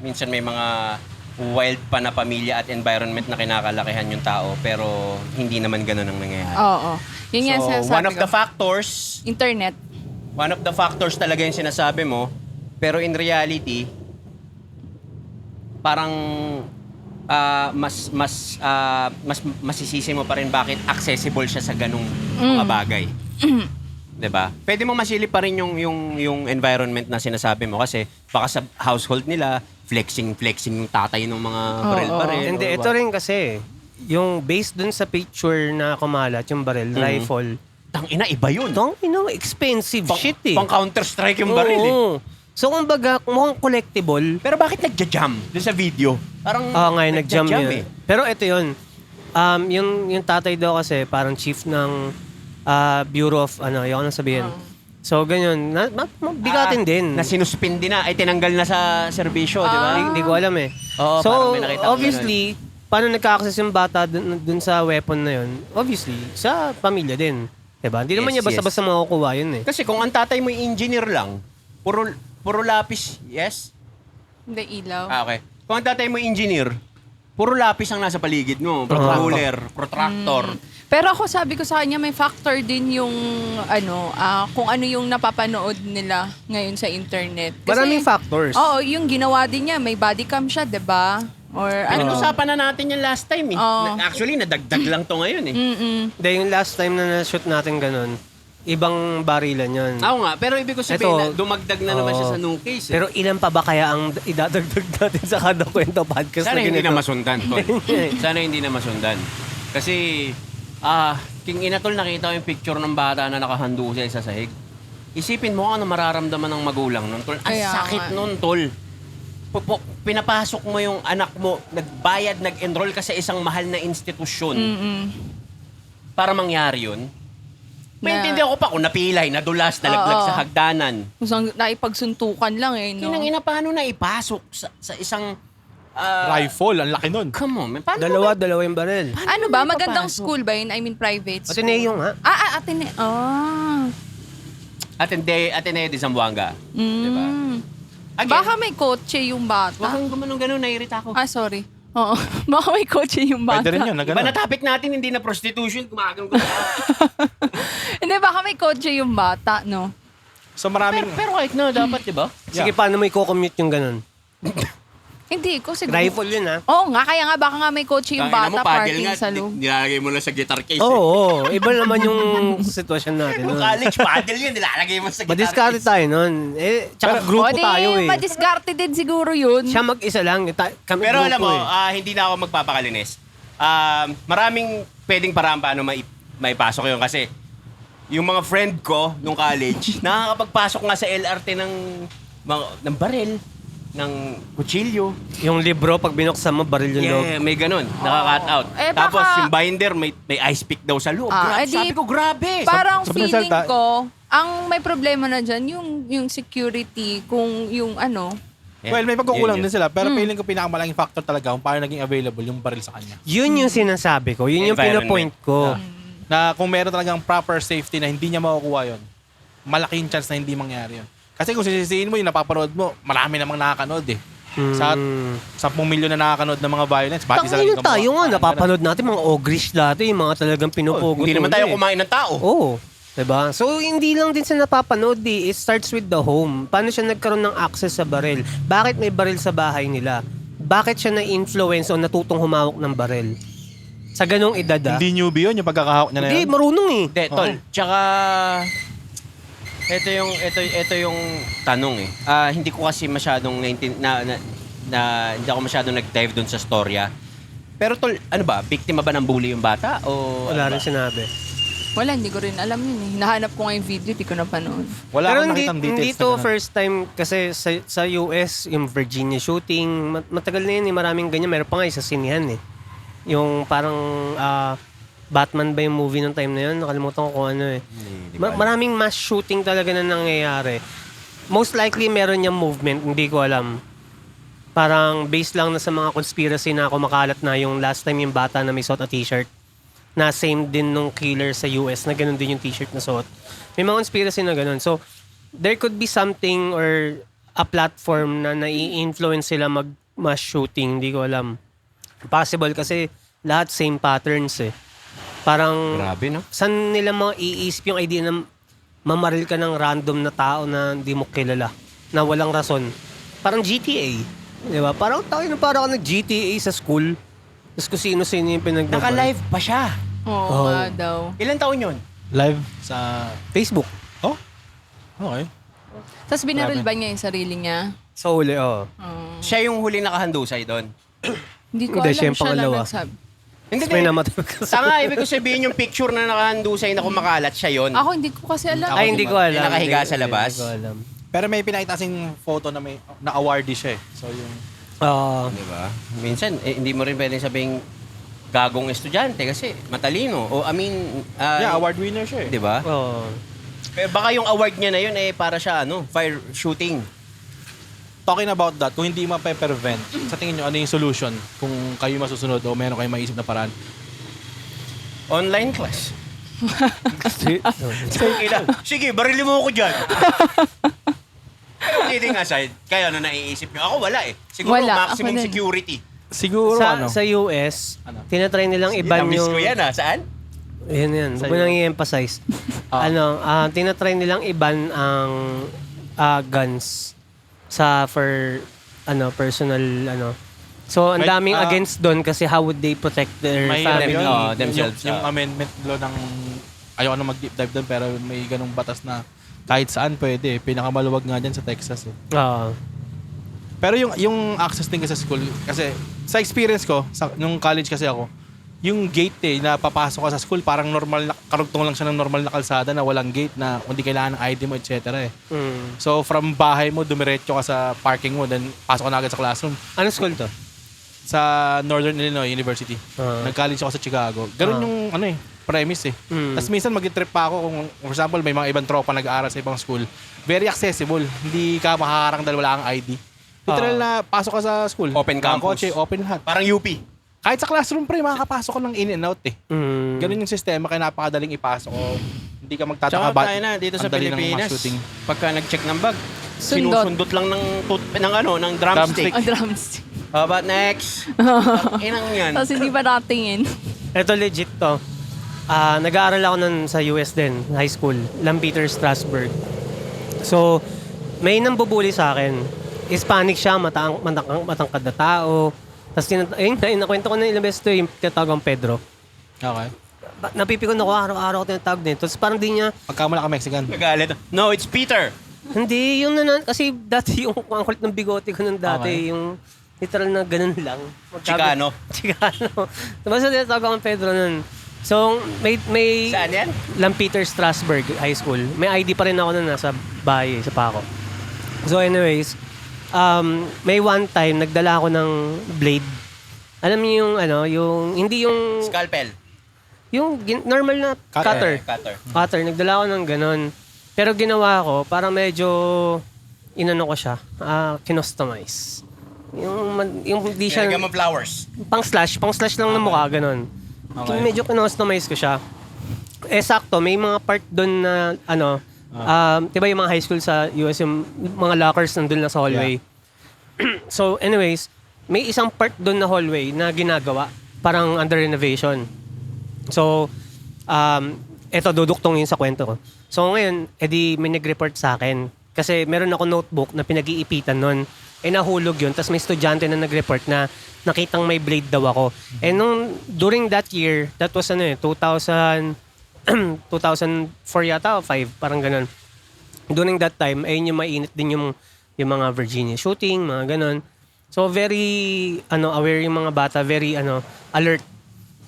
minsan may mga wild pa na pamilya at environment na kinakalakihan yung tao, pero hindi naman ganun ang nangyayari. Oo. Yun nga So, sinasabi one of ko. the factors, talaga yung sinasabi mo, pero in reality, parang mas masisisi mo pa rin bakit accessible siya sa ganung mga bagay. 'Di ba? Pwede mo masilip pa rin yung environment na sinasabi mo kasi baka sa household nila flexing yung tatay ng mga baril-baril. Hindi, or ito what. rin kasi, yung based dun sa picture na kumalat, yung baril, rifle, Tangina, iba yun. expensive shit eh. Pang Counter-Strike yung baril eh. Oo. So, kumbaga, mukhang collectible. Pero bakit nagja-jam doon sa video? Parang Ngayon nag-jam nagja-jam yun. Pero ito yun. Yung tatay daw kasi parang chief ng Bureau of, ayoko na sabihin. So, ganyan. Bigatin din. Na sinuspindi na, ay tinanggal na sa serbisyo, di ba? Hindi ko alam eh. Oo, So, parang may nakita ko obviously, paano nagka-access yung bata dun sa weapon na yun? Obviously, sa pamilya din. Diba? Hindi naman Yes, niya basta-basta makukuha yun eh. Kasi kung ang tatay mo yung engineer lang, puro lapis, yes? Hindi ilaw. Okay. Kung ang tatay mo yung engineer, puro lapis ang nasa paligid mo. Ruler, protractor. Pero ako sabi ko sa kanya may factor din yung kung ano yung napapanood nila ngayon sa internet. Maraming factors. Oo, yung ginawa din niya, may body cam siya, 'di ba? Or Pinag-usapan na natin yung last time eh. Oo. Actually, nadagdag lang to ngayon eh. Hindi, yung last time na na-shoot natin ganun, ibang barilan yun. Oo nga, pero ibig ko sabihin Ito, na dumagdag na naman siya sa new case eh. Pero ilan pa ba kaya ang idadagdag natin sa Kada Kwento podcast Sana na hindi ganito? na masundan, Tol. Sana hindi na masundan. Kasi, King Inatol, nakita ko yung picture ng bata na nakahandusay sa sahig. Isipin mo ano mararamdaman ng magulang nun, Tol. Ang Kaya sakit nga. nun, Tol. Pinapasok mo yung anak mo, nagbayad, nag-enroll ka sa isang mahal na institusyon para mangyari yun. Maintindihan ko pa kung napilay, nadulas, nalaglag Oo. sa hagdanan. Kusang naipagsuntukan lang eh, no? Kinang ina, paano na ipasok sa isang... Rifle, ang laki nun. Come on, man. Paano Dalawa yung baril. Ano ba? may Magandang papasok? school ba yun? I mean, private school. Ateneo nga. Ateneo. Ah. Ateneo de Zamboanga. Diba? Again, Baka may kotse yung Huwag bata. kang gumanong-ganon, naiirita ako. Sorry. Oo. Baka may kotse yung bata. Pwede rin yun, na Iba na gano'n. topic natin, hindi na prostitution, gumaganong Hindi, baka may kotse yung bata, no? So maraming... pero kahit na, dapat, di ba? Sige, paano mo i-commute yung ganun? Hindi ko siguro. Rifle yun ha? Oo nga, kaya nga baka nga may kotse yung Tangina mo, bata paddle parking nga, sa loob. nilalagay mo lang sa guitar case. Oo, iba naman yung sitwasyon natin. Yung nun. college paddle yun, nilalagay mo sa guitar Madiskarte case. tayo nun. Tsaka grupo tayo eh. Madiskarte din siguro yun. Siya mag-isa lang. Kami Pero grupo alam mo, eh. hindi na ako magpapakalinis. Maraming pwedeng paraan paano maipasok yun kasi yung mga friend ko nung college, nakakapagpasok nga sa LRT ng baril, ng kutsilyo. Yung libro, pag binuksan mo, baril yung loob. Yeah, may ganun. Naka-cut out. Eh, Tapos baka- yung binder, may ice pick daw sa loob. Sabi ko, grabe. Parang sa feeling pinagsalita- ko, ang may problema na dyan, yung security, kung yung Yeah. Well, may pagkukulang Yun, din sila. Pero feeling ko pinakamalaking factor talaga kung paano naging available yung baril sa kanya. Yun yung sinasabi ko. Yun yung Environment. pinopoint ko. Na kung meron talagang proper safety na hindi niya makukuha yun, malaking chance na hindi mangyari yun. Kasi kung sisisiin mo yung napapanood mo, marami namang nakakanood eh. Sa 10 milyon na nakakanood ng mga violence, bakit isa lang Tangina tayo nga, Parang napapanood natin mga ogrish dati, yung mga talagang pinupugot. Hindi naman ulo tayo eh. kumain ng tao. Oo. Diba? So, hindi lang din sa napapanood eh. It starts with the home. Paano siya nagkaroon ng access sa baril? Bakit may baril sa bahay nila? Bakit siya na-influence o natutong humawak ng baril? Sa ganong edad ah. Hindi newbie yun, yung pagkakahawak niya na Hindi, yun. marunong eh. Hindi, tol. Tsaka, ito yung tanong eh. Hindi ko kasi masyadong hindi ako masyadong nag-dive doon sa storya. Pero tol, ano ba? Biktima ba ng bully yung bata? O Wala ano rin ba? sinabi. Wala, hindi ko rin alam yun eh. Hinahanap ko nga yung video, di ko napanood. Wala Pero akong hindi, nakitang details hindi na to ganun. first time kasi sa US, yung Virginia shooting, matagal na yun eh, maraming ganyan. Meron pa nga sa sinihan eh. Yung parang Batman ba yung movie nung time na yun? Nakalimutan ko kung ano eh. Maraming mass shooting talaga na nangyayari. Most likely meron yung movement, hindi ko alam. Parang based lang na sa mga conspiracy na kumakalat na yung last time yung bata na may suot na t-shirt na same din nung killer sa US na ganun din yung t-shirt na suot. May mga conspiracy na ganun. So, there could be something or a platform na nai-influence sila mag-mass shooting. Hindi ko alam. Possible kasi lahat same patterns eh. Parang, Grabe, no? saan nila iisip yung idea na mamaril ka ng random na tao na hindi mo kilala, na walang rason. Parang GTA. Di ba? Parang tao na parang ka nag-GTA sa school. Tapos kung sino-sino yung pinagbabaril. Naka-live pa siya. Oo nga daw. Ilan taon yun? Live sa... Facebook. Oh? Okay. Tapos binaril ba niya yung sarili niya? Sa huli, oo. Siya yung huling nakahandusay doon. Hindi ko Hindi, alam, siya yung siya lang pangalawa. nagsabi. Hindi, Tapos may namatay ka sa... Tanga, ibig ko sabihin yung picture na nakahandusay na kumakalat siya yun. Ako hindi ko kasi alam. Ay, hindi ko alam. Yung nakahiga Hindi- sa labas? Hindi ko alam. Pero may pinakita kasing photo na may na awardee siya eh. So yung Di ba? Minsan, hindi mo rin pwedeng sabing gagong estudyante kasi matalino. O, award winner siya eh. Di ba? Pero baka yung award niya na yun para siya, fire shooting. Talking about that, kung hindi mape-prevent, sa tingin nyo, ano yung solution kung kayo masusunod o meron kayong maisip na paraan? Online class. Sige, barili mo ako dyan. Pero kidding aside, kayo ano naiisip nyo? Ako wala eh. Siguro Wala, maximum ako din. security. Siguro Sa US, tinatry nilang iban Namiss yung... ko yan Saan? Yan. Huwag mo nang i-emphasize. Tinatry nilang iban ang guns for personal So, ang May- daming against doon kasi how would they protect their May family? themselves. Yung amendment law ng ayoko na mag-deep dive doon pero may ganung batas na kahit saan pwede. Pinakamaluwag nga dyan sa Texas eh. Oo. Pero yung access din kasi sa school, kasi sa experience ko, nung college kasi ako, yung gate na papasok ka sa school, parang normal na, karugtong lang siya ng normal na kalsada na walang gate na hindi kailangan ng ID mo, etc. eh. So from bahay mo, dumiretso ka sa parking mo, then pasok ka na agad sa classroom. Anong school to? Sa Northern Illinois University. Nag-college ako sa Chicago. Ganun yung premise eh. Tapos minsan mag-trip pa ako kung, for example, may mga ibang tropa nag-aaral sa ibang school. Very accessible. Hindi ka makakarang dahil wala kang ID. Literal na pasok ka sa school. Open Mga campus. Kotse, open lahat. Parang UP. Kahit sa classroom pre, makakapasok ka ng in and out eh. Ganun yung sistema, kaya napakadaling ipasok. Hindi ka magtataka Tsaka tayo na dito sa ang dali ng Pilipinas. mass shooting. Pagka nag-check ng bag, Sundot. sinusundot lang ng drumstick. Ang drumstick. How about next? Inang yan. Tapos hindi pa natingin. Ito legit to. Nag-aaral ako nun sa US din, high school, Lampeter, Strasbourg. So, may nambubuli sa akin. Hispanic siya, matangkad na tao. Tapos, nakwento ko na ilang beses ito, yung tinatawag Pedro. Okay. Napipikon ako, araw-araw ko tinatawag din. Tapos parang di niya, Pagkamala ka Mexican. Nagalit. No, it's Peter. hindi, kasi dati yung ang kulit ng bigote ko nun dati, yung literal na ganun lang. Chicano. Chicano. Tapos tinatawag akong Pedro nun. So, may Saan yan? Lampeter, Strasbourg High School. May ID pa rin ako nun nasa bahay, sa Paco. So anyways, may one time, nagdala ako ng blade. Alam niyo yung, hindi yung, Scalpel. yung normal na cutter. Cutter. Cutter, nagdala ako ng ganun. Pero ginawa ko, parang medyo, ko siya, kinostomize. Yung hindi siya, Nilagyan mo flowers. pang slash lang ng mukha, ganun. Okay. Medyo kinostomize ko siya. Sakto, may mga part doon na, diba yung mga high school sa US, yung mga lockers nandun na sa hallway. So, anyways, may isang part doon na hallway na ginagawa, parang under renovation. So, eto, duduktong yun sa kwento ko. So, ngayon, edi may nag-report sa akin. Kasi meron ako notebook na pinag-iipitan nun. Nahulog yun. Tapos may estudyante na nag-report na nakitang may blade daw ako. During that year, that was 2004 yata o 5, parang ganun. During that time, ayun yung mainit din yung mga Virginia shooting, mga ganun. So very aware yung mga bata, very alert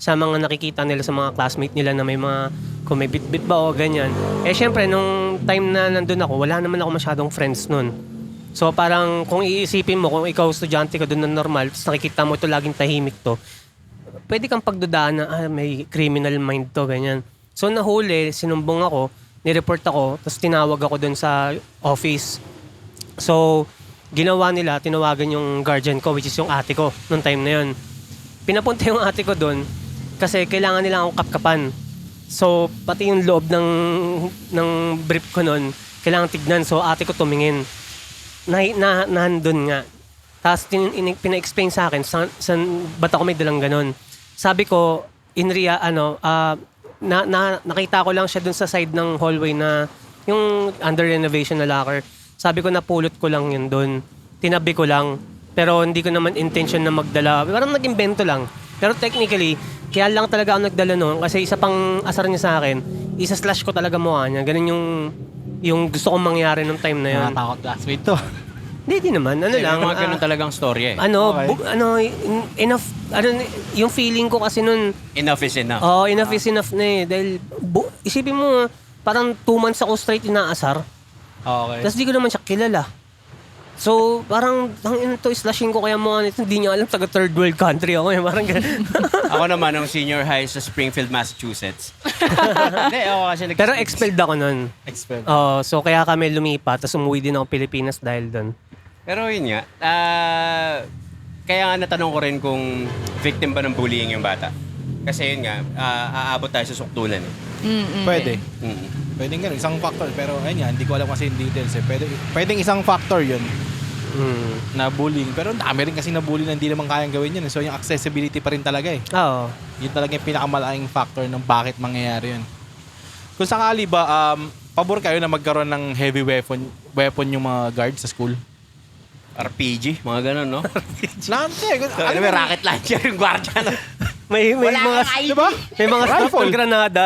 sa mga nakikita nila sa mga classmate nila na may mga kung may bit-bit ba o ganyan. Syempre nung time na nandun ako, wala naman ako masyadong friends nun. So parang kung iisipin mo kung ikaw estudyante ka doon na normal, tapos nakikita mo ito laging tahimik to, pwede kang pagdudaan na may criminal mind to, ganyan. So nahuli, sinumbong ako, nireport ako, tapos tinawag ako doon sa office. So ginawa nila, tinawagan yung guardian ko, which is yung ate ko, nung time na yun. Pinapunta yung ate ko doon, kasi kailangan nila akong kapkapan. So pati yung loob ng brief ko noon, kailangan tignan. So ate ko tumingin. Nandun nga. Tapos pina-explain sa akin, ba't ako may dalang ganon. Sabi ko, nakita ko lang siya dun sa side ng hallway na yung under renovation na locker. Sabi ko, napulot ko lang yun dun. Tinabi ko lang. Pero hindi ko naman intention na magdala. Parang nag-invento lang. Pero technically, kaya lang talaga ako nagdala noon kasi isa pang asar niya sa akin, isa-slash ko talaga mukha niya. Ganun yung gusto kong mangyari nung time na yun. Nakatakot classmate to. Hindi, Hindi naman. mga ganun talagang story Enough. Yung feeling ko kasi nun, Enough is enough. enough is enough na eh. Dahil, isipin mo, parang 2 months ako straight inaasar. Okay. Tapos di ko naman siya kilala. So, parang, tangin to, slashing ko kaya mga nito, hindi niya alam, taga third world country ako. Parang ganun. Ako naman, ang senior high sa Springfield, Massachusetts. Hindi, ako kasi Pero expelled ako nun. Expert. So, kaya kami lumipat, tapos umuwi din ako Pilipinas dahil doon. Pero yun nga, kaya nga natanong ko rin kung victim ba ng bullying yung bata. Kasi yun nga, aabot tayo sa suktulan. Pwede. Mm. Pwedeng ganun, isang factor. Pero ayun nga, hindi ko alam kasi yung details eh. Pwedeng isang factor yun na bullying. Pero dami rin kasi na bullying na hindi naman kayang gawin yun. So yung accessibility pa rin talaga eh. Oo. Yun talaga yung pinakamalaking factor ng bakit mangyayari yun. Kung sakali ba, pabor kayo na magkaroon ng heavy weapon yung mga guard sa school? RPG, mga ganun, no? Lante, Ano may rocket launcher yung guardia, no? May Wala mga, kang ID. diba? may mga Rifle. rifle granada.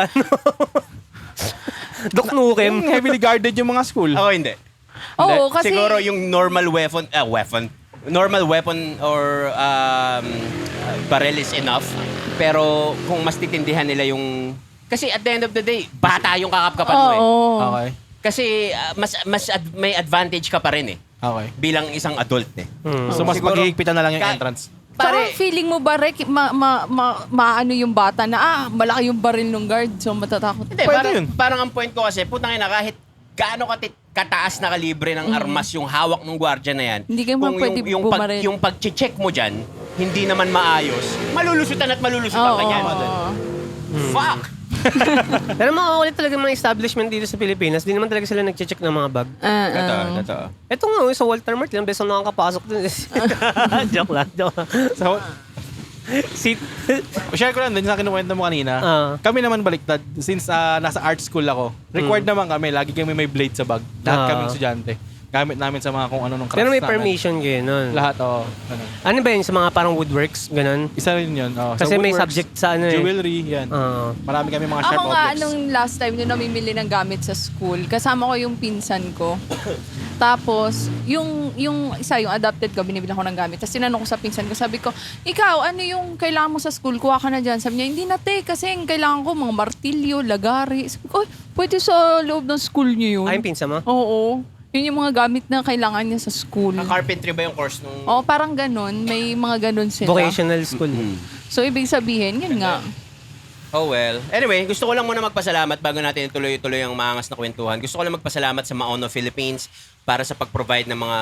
Doc Nukem. Yung heavily guarded yung mga school. Ako hindi. Oo, Hindi. kasi... Siguro yung normal weapon or barrel is enough. Pero kung mas titindihan nila yung... Kasi at the end of the day, bata yung kakapkapan mo eh. Oo. Okay. Kasi may advantage ka pa rin eh. Okay. Bilang isang adult eh. So mas Siguro- maghihigpitan na lang yung Ka- entrance. Parang Pare, feeling mo ba, Rek, maano yung bata na, malaki yung baril ng guard, so matatakot. hindi, Pwede parang, yun. parang ang point ko kasi, putang ina, kahit gaano kataas na kalibre ng armas yung hawak ng gwardiya na yan. Hindi kayo kung pwede bumaril. yung pag-check mo dyan, hindi naman maayos, malulusutan ka yan. Fuck! Pero makukulit talaga mga establishment dito sa Pilipinas. Di naman talaga sila nag-check ng mga bag. Totoo. Ito nga, sa Walter Mart, ilang beses na nakakapasok dun. Joke lang. So, share ko lang din sa kinukwento mo kanina. Kami naman baliktad. Since nasa art school ako, required naman kami. Lagi kami may blade sa bag. Lahat kaming estudyante. Gamit namin sa mga kung ano nung crafts Pero may namin. permission kayo nun. Lahat, oo. Ganun. Ano ba yun? Sa mga parang woodworks? Ganon? Isa rin yun. Kasi Sa may woodworks, subject sa ano eh. jewelry, yan. Marami kami mga sharp Ako nga, objects. nung last time nung namimili ng gamit sa school, kasama ko yung pinsan ko. Tapos, yung adopted ko, binibili ko ng gamit. Tapos tinanong ko sa pinsan ko, sabi ko, ikaw, ano yung kailangan mo sa school? Kuha ka na dyan. Sabi niya, hindi na te, kasi yung kailangan ko mga martilyo, lagari. Sabi ko, pwede sa loob ng school niyo yun. Ay, yung pinsa mo? Oo. Yun yung mga gamit na kailangan niya sa school. Ang carpentry ba yung course nung... Oo, parang ganun. May mga ganun sila. Vocational school. So, ibig sabihin, yun nga. Oh well. Anyway, gusto ko lang muna magpasalamat bago natin tuloy-tuloy ang maangas na kwentuhan. Gusto ko lang magpasalamat sa Maono Philippines para sa pag-provide ng mga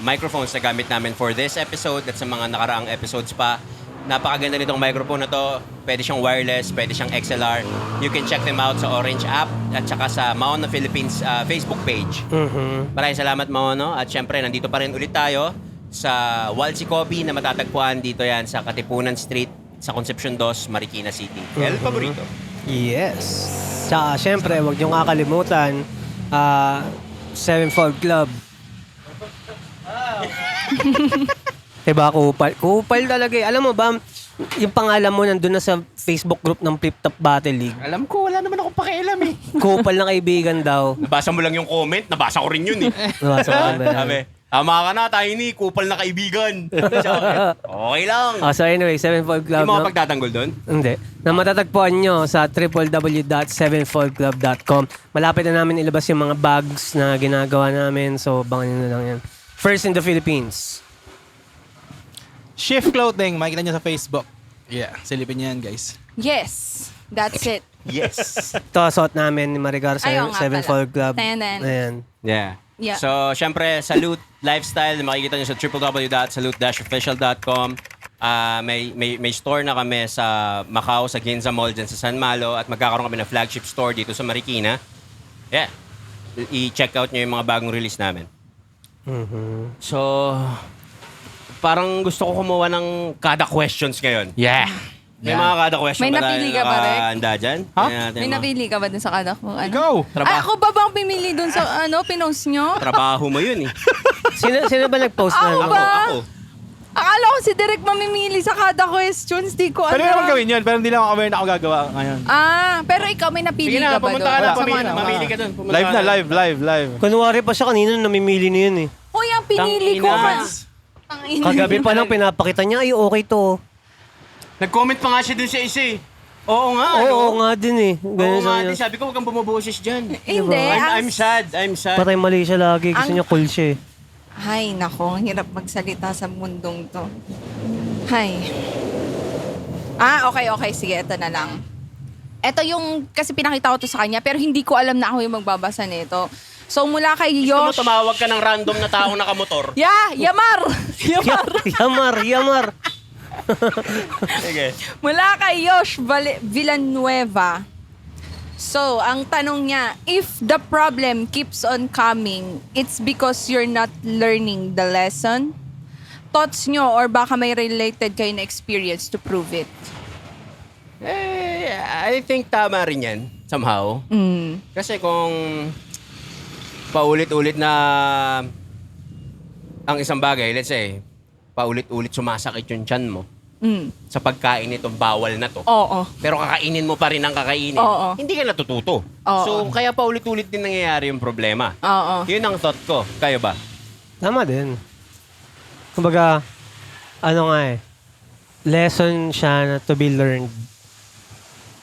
microphones na gamit namin for this episode at sa mga nakaraang episodes pa. Napakaganda nitong microphone na to. Pwede siyang wireless, pwede siyang XLR. You can check them out sa Orange app at saka sa Maono Philippines Facebook page. Maraming salamat, Maono. At syempre, nandito pa rin ulit tayo sa Walsi Coffee na matatagpuan dito yan sa Katipunan Street sa Concepcion 2, Marikina City. El Paborito. Yes. Tsaka, syempre, huwag niyong kakalimutan, Sevenfold Club. Diba, kupal talaga eh. Alam mo ba, yung pangalan mo nandun na sa Facebook group ng Flip Top Battle League. Alam ko, wala naman akong pakialam eh. Kupal na kaibigan daw. Nabasa mo lang yung comment, nabasa ko rin yun eh. Nabasa ko ba? Sabi, tama ka na, Tiny, kupal na kaibigan. Okay lang. So anyway, Sevenfold Club. Hindi mo no? pagtatanggol doon? Hindi. Na matatagpuan nyo sa www.sevenfoldclub.com. Malapit na namin ilabas yung mga bags na ginagawa namin. So, bangan nyo na lang yan. First in the Philippines. Shift Clothing, makikita nyo sa Facebook. Yeah, silipin nyo yan, guys. Yes. That's it. Yes. Ito, suot namin ni Maricar sa Ayaw nga Sevenfold Club. Tayan. Ayan. Yeah. Yeah. So, syempre, Salute Lifestyle, makikita nyo sa www.salute-official.com. May store na kami sa Macau, sa Ginza Mall, dyan sa San Malo, at magkakaroon kami ng flagship store dito sa Marikina. Yeah. I-check out nyo yung mga bagong release namin. So, parang gusto ko kumuha ng kada questions ngayon. Yeah. May mga kada question May ba napili ka ba, Rek? Handa dyan? Ha? May napili ka ba dun sa kada ko? Ano? Ikaw. Ako ba bang pimili dun sa pinost nyo? Trabaho mo yun eh. Sino ba nag-post na? Ako ba? Ako. Akala ko si Direk mamimili sa kada questions. Di ko Pwede naman alam. gawin yun, pero hindi lang ako aware na ako gagawa ngayon. Pero ikaw may napili Sige na, ka ba pumunta ka doon? na. Wala. Mamili ka dun. Pumunta Live ka na, live. Kunwari pa siya kanina namimili na yun eh. Uy, ang pinili ko. Tangina. Tangina. Kagabi pa lang pinapakita niya, ay okay to. Nag-comment pa nga siya dun sa isa eh. Oo nga, Oo nga din eh. Oo Ganun nga, sa din. Sabi ko, huwag kang bumuboses dyan. Hindi. I'm sad. Patay mali siya lagi. Gusto Ang- niya cool siya eh. Hay, nako. Ang hirap magsalita sa mundong to. Hay. Okay. Sige, ito na lang. Ito yung, kasi pinakita ko to sa kanya, pero hindi ko alam na ako yung magbabasa nito. So, mula kay Gusto mo Yosh... tumawag ka ng random na taong nakamotor? Yamar! Yamar. Sige. Mula kay Yosh Villanueva. So, ang tanong niya, if the problem keeps on coming, it's because you're not learning the lesson? Thoughts nyo or baka may related kayo na experience to prove it? I think tama rin yan, somehow. Kasi kung paulit-ulit na ang isang bagay, let's say, paulit-ulit sumasakit yung tiyan mo sa pagkain nitong bawal na to. Oo. Pero kakainin mo pa rin ang kakainin. Oo. Hindi ka natututo. Oo. So, kaya paulit-ulit din nangyayari yung problema. Oo. Yun ang thought ko. Kayo ba? Tama din. Kumbaga, ano nga eh, lesson siya na to be learned.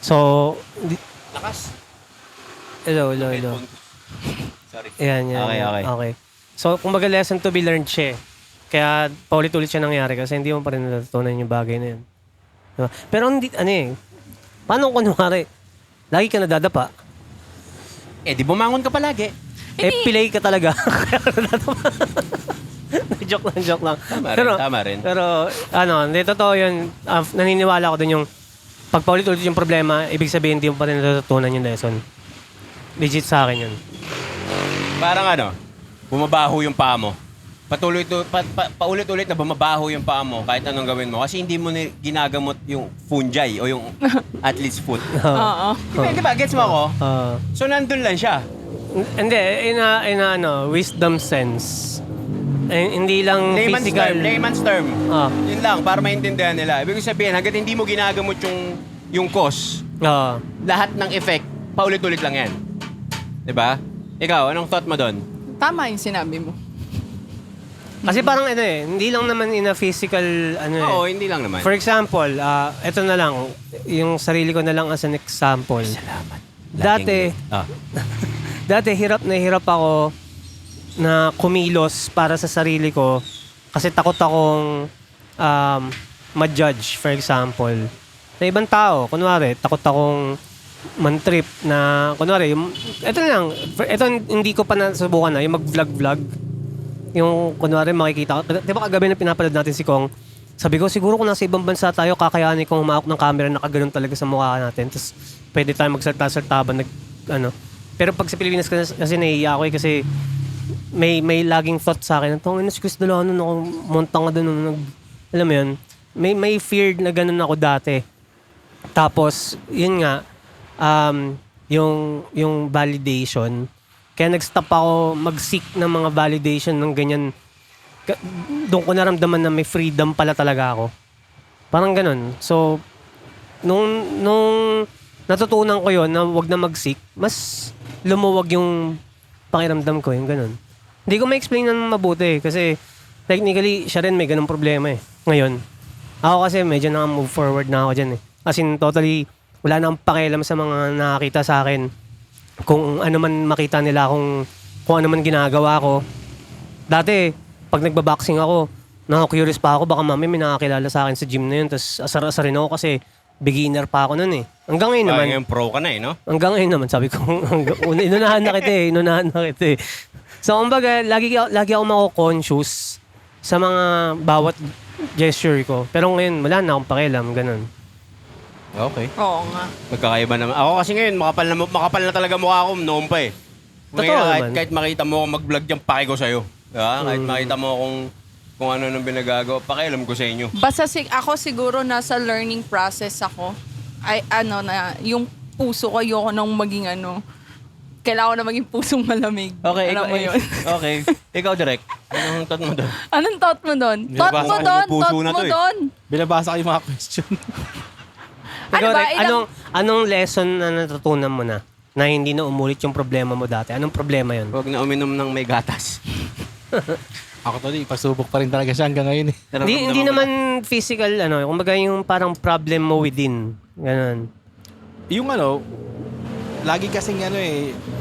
So, Lakas. hello. Sorry. Yan. Okay. So, kumbaga lesson to be learned siya eh. Kaya paulit-ulit siya nangyari kasi hindi mo pa rin natutunan yung bagay na yun. Diba? Pero hindi, paano kung kunwari, lagi ka nadadapa, Di bumangon ka palagi. pilay ka talaga. Joke lang. Tama rin. Pero, totoo yun, naniniwala ko dun yung, pag paulit-ulit yung problema, ibig sabihin hindi mo pa rin natutunan yung lesson. Legit sa akin yun. Parang bumabaho yung paa mo. Paulit-ulit na bumabaho yung paa mo kahit anong gawin mo kasi hindi mo ginagamot yung fungi o yung athlete's foot. Oo. Di ba? Gets mo ako? Ah. So, nandun lang siya. Hindi, in a wisdom sense. Hindi lang physical. Layman's term. Ah. Yun lang, para maintindihan nila. Ibig sabihin, hanggat hindi mo ginagamot yung cause, Ah. lahat ng effect, paulit-ulit lang yan. Di ba? Ikaw, anong thought mo doon? Tama yung sinabi mo. Kasi parang hindi lang naman in a physical, Oo, hindi lang naman. For example, ito na lang, yung sarili ko na lang as an example. Salamat. Dati hirap ako na kumilos para sa sarili ko kasi takot akong ma-judge, for example. Na ibang tao, kunwari, takot akong man-trip na, kunwari, ito hindi ko pa nasubukan na, yung mag-vlog. Yung, kunwari, makikita ko. Di ba kagabi na pinapanood natin si Kong, sabi ko, siguro kung nasa ibang bansa tayo, kakayanin kong humawak ng camera na kaganoon talaga sa mukha natin. Tapos, pwede tayo magsalta-saltaban, Pero pag sa Pilipinas kasi nahihiya ako kasi may laging thought sa akin, tong si Chris Delano, montang ka doon, alam mo yun, may feared na ganun ako dati. Tapos, yun nga, yung validation, kaya nag-stop ako mag-seek ng mga validation ng ganyan. Doon ko naramdaman na may freedom pala talaga ako. Parang ganun. So, nung natutunan ko yon na wag na mag-seek, mas lumuwag yung pakiramdam ko, yung ganun. Hindi ko ma-explain ng mabuti kasi technically, siya rin may ganung problema eh. Ngayon, ako kasi medyo na-move forward na ako dyan eh. As in, totally, wala na akong pakialam sa mga nakakita sa akin. Kung ano man makita nila, kung ano man ginagawa ko. Dati, pag nagbaboxing ako, curious pa ako, baka mami may nakakilala sa akin sa gym na yun, tapos asar-asarin ako kasi beginner pa ako nun eh. Hanggang ngayon naman. Ngayon pro ka na no? Hanggang ngayon naman, sabi ko, inunahan na kita eh. So, kumbaga, lagi ako mako-conscious sa mga bawat gesture ko. Pero ngayon, wala na akong pakialam, ganun. Okay. Oo nga. Magkakaiba naman. Ako kasi ngayon, makapal na talaga mukha ko noon pa eh. Totoo Ngayon, naman. kahit makita mo ako mag-vlog dyan, paki ko sa'yo. Diba? Kahit makita mo kung ano nang binagagawa, pakialam ko sa inyo. Basta ako siguro nasa learning process ako. Yung puso ko, ayoko nang maging kailangan ko na maging pusong malamig. Okay, Alam mo yun. Okay. Ikaw, Direk. Anong thought mo doon? Anong thought mo doon? Binabasa ko yung puso na to eh. Binabasa ko yung mga question. Ikaw, ba? Rick, anong lesson na natutunan mo na hindi na umulit yung problema mo dati? Anong problema yun? Huwag na uminom ng may gatas. Ako to, pasubok pa rin talaga siya hanggang ngayon eh. Hindi naman physical, kumbaga yung parang problem mo within. Ganun. yung ano, lagi kasing ano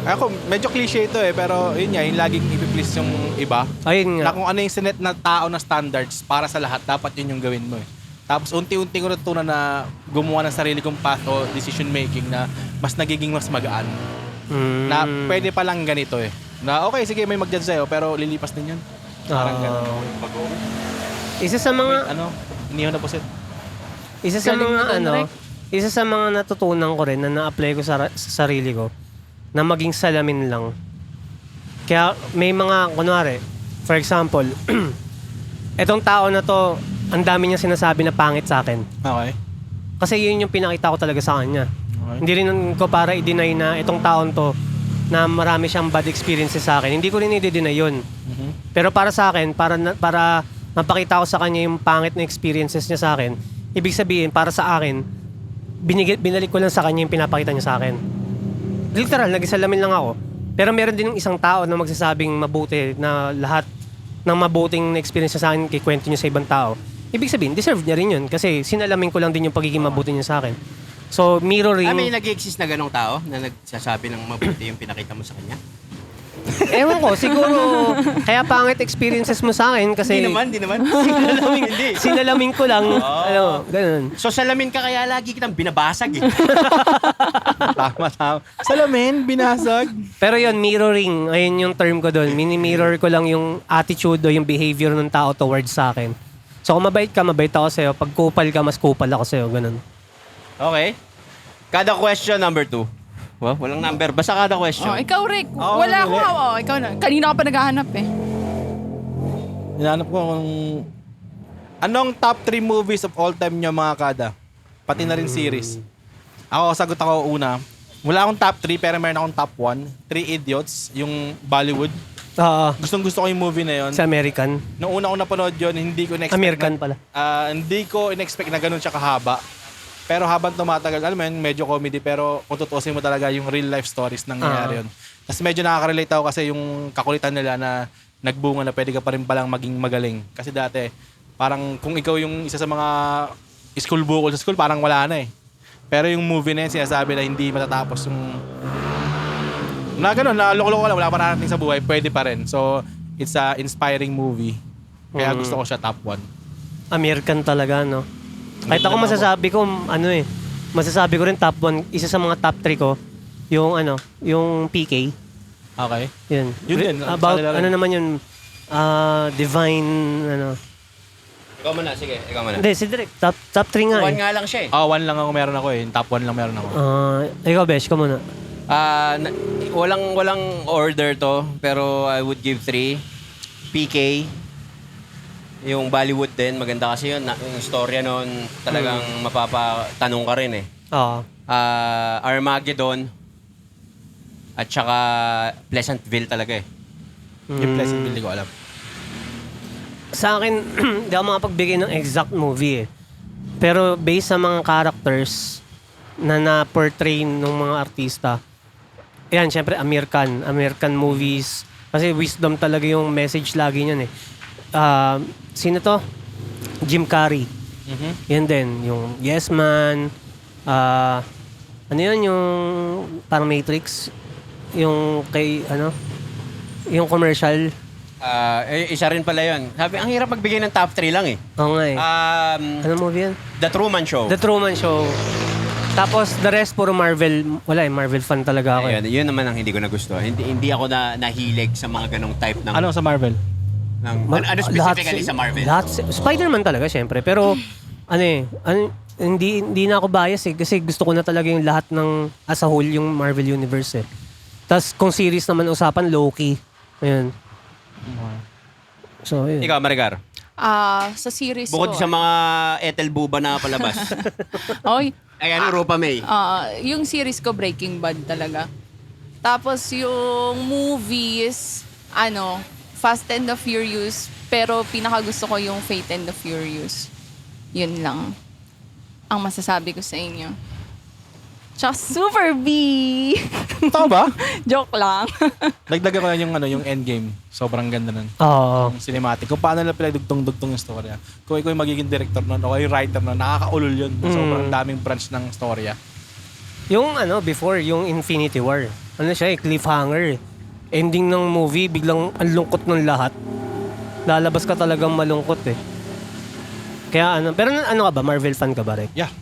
ako, medyo cliche ito pero yun nga, yung laging ipiplease yung iba. Ayun Na nga. kung ano yung sinet na tao na standards para sa lahat, dapat yun yung gawin mo Tapos unti-unti ko natutunan na gumawa ng sarili kong path o decision making na mas nagiging mas magaan. Na pwede palang ganito Na okay, sige, may mag-judge sa'yo, pero lilipas din yun. Parang ganun. Isa sa mga Inihaw na po set. Isa sa Galing mga mo dun, Rick. isa sa mga natutunan ko rin na na-apply ko sa sarili ko na maging salamin lang. Kaya may mga, kunwari, for example, etong tao na to, ang dami niyang sinasabi na pangit sa akin. Okay. Kasi yun yung pinakita ko talaga sa kanya. Okay. Hindi rin ko para i-deny na itong taon to na marami siyang bad experiences sa akin. Hindi ko rin i-deny yun. Pero para sa akin, para mapakita ko sa kanya yung pangit na experiences niya sa akin, ibig sabihin, para sa akin, binalik ko lang sa kanya yung pinapakita niya sa akin. Literal, nag-isalamin lang ako. Pero meron din isang tao na magsasabing mabuti na lahat ng mabuting na experience niya sa akin kikwento niya sa ibang tao. Ibig sabihin, deserve niya rin yun kasi sinalamin ko lang din yung pagiging mabuti niya sa akin. So, mirroring... May nag-exist na ganong tao na nagsasabi ng mabuti yung pinakita mo sa kanya? Ewan ko, siguro kaya pangit experiences mo sa akin kasi... Hindi naman. Sinalamin ko lang. Ganun. So salamin ka kaya lagi kitang binabasag Tama. Salamin, binasag. Pero yun, mirroring. Ayun yung term ko doon. Mini-mirror ko lang yung attitude o yung behavior ng tao towards sa akin. So kung mabait ka, mabait ako sa'yo. Pag kupal ka, mas kupal ako sa'yo. Ganun. Okay. Kada question, number 2. Walang number. Basta kada question. Ikaw, Rick. Oo, Wala hindi. ako. Ikaw na. Kanina ka pa naghahanap Hinahanap ko kung... Anong top 3 movies of all time nyo mga kada? Pati na rin series. Ako, sagot ako una. Wala akong top 3 pero meron akong top 1. 3 Idiots, yung Bollywood. Gustong-gusto ko yung movie na yun. Sa American. Nung una ko napanood yun, hindi ko in-expect American na, pala. hindi ko in-expect na ganun siya kahaba. Pero habang tumatagal, alam mo yun, medyo comedy pero kung tutusin mo talaga yung real life stories nangyayari yun. Tapos medyo nakaka-relate ako kasi yung kakulitan nila na nagbunga na pwede ka pa rin palang maging magaling. Kasi dati, parang kung ikaw yung isa sa mga school bukol sa school, parang wala na Pero yung movie na yun, sinasabi na hindi matatapos yung... Na ganun, na loko-loko lang, wala pa narating sa buhay, pwede pa rin. So, it's a inspiring movie. Kaya gusto ko siya top 1. American talaga, no? Kahit ako masasabi ko, masasabi ko rin top 1, isa sa mga top 3 ko, yung PK. Okay. Yun. Yun din. About, Sa kanila rin. ano naman yun, divine, Ikaw muna, sige. Ikaw muna. Hindi, si Direk, top 3 nga One nga lang siya 1 lang ako meron ako Top 1 lang meron ako. Ikaw, Besh, ka muna. Walang order to, pero I would give 3. PK. Yung Bollywood din, maganda kasi yun. Yung storya nun, talagang mapapatanong ka rin Oo. Armageddon. At saka Pleasantville talaga Yung Pleasantville, hindi ko alam. Sa akin, hindi ako makapagbigay ng exact movie Pero based sa mga characters na na-portray ng mga artista, yan, syempre American movies. Kasi wisdom talaga yung message lagi niyan sino to? Jim Carrey. Yan din, yung Yes Man. Ano yun, yung parang Matrix. Yung kay, yung commercial. Isa rin pala yun. Sabi, ang hirap magbigay ng top 3 lang Oo nga eh. Anong movie yan? The Truman Show. The Truman Show. Tapos, the rest, puro Marvel. Wala Marvel fan talaga ako Ayun, yun naman ang hindi ko nagustuhan. Hindi ako nahilig sa mga ganong type ng... Ano sa Marvel? Ano specifically sa Marvel? Lahat, Spider-Man talaga, syempre. Pero, hindi na ako bias kasi gusto ko na talaga yung lahat ng, as a whole, yung Marvel Universe Tapos, kung series naman usapan, Loki. Ayun. So, yun. Ikaw, Maricar. Sa series Bukod ko. sa mga Ethel Buba na palabas. Oy, Ayan, Rupa May. yung series ko, Breaking Bad talaga. Tapos yung movies, Fast and the Furious. Pero pinakagusto ko yung Fate and the Furious. Yun lang ang masasabi ko sa inyo. Tsaka Super B! Tama ba? Joke lang. Dagdagan ko lang yung Endgame. Sobrang ganda nun. Oo. Yung cinematic. Kung paano nila pinagdugtong-dugtong yung storya. Kung ikaw yung magiging director nun o yung writer nun, nakakaulol yun. Sobrang daming branch ng storya. Yung before, yung Infinity War. Cliffhanger. Ending ng movie, biglang ang lungkot ng lahat. Lalabas ka talagang malungkot eh. Kaya pero ka ba? Marvel fan ka ba, Rick? Yeah.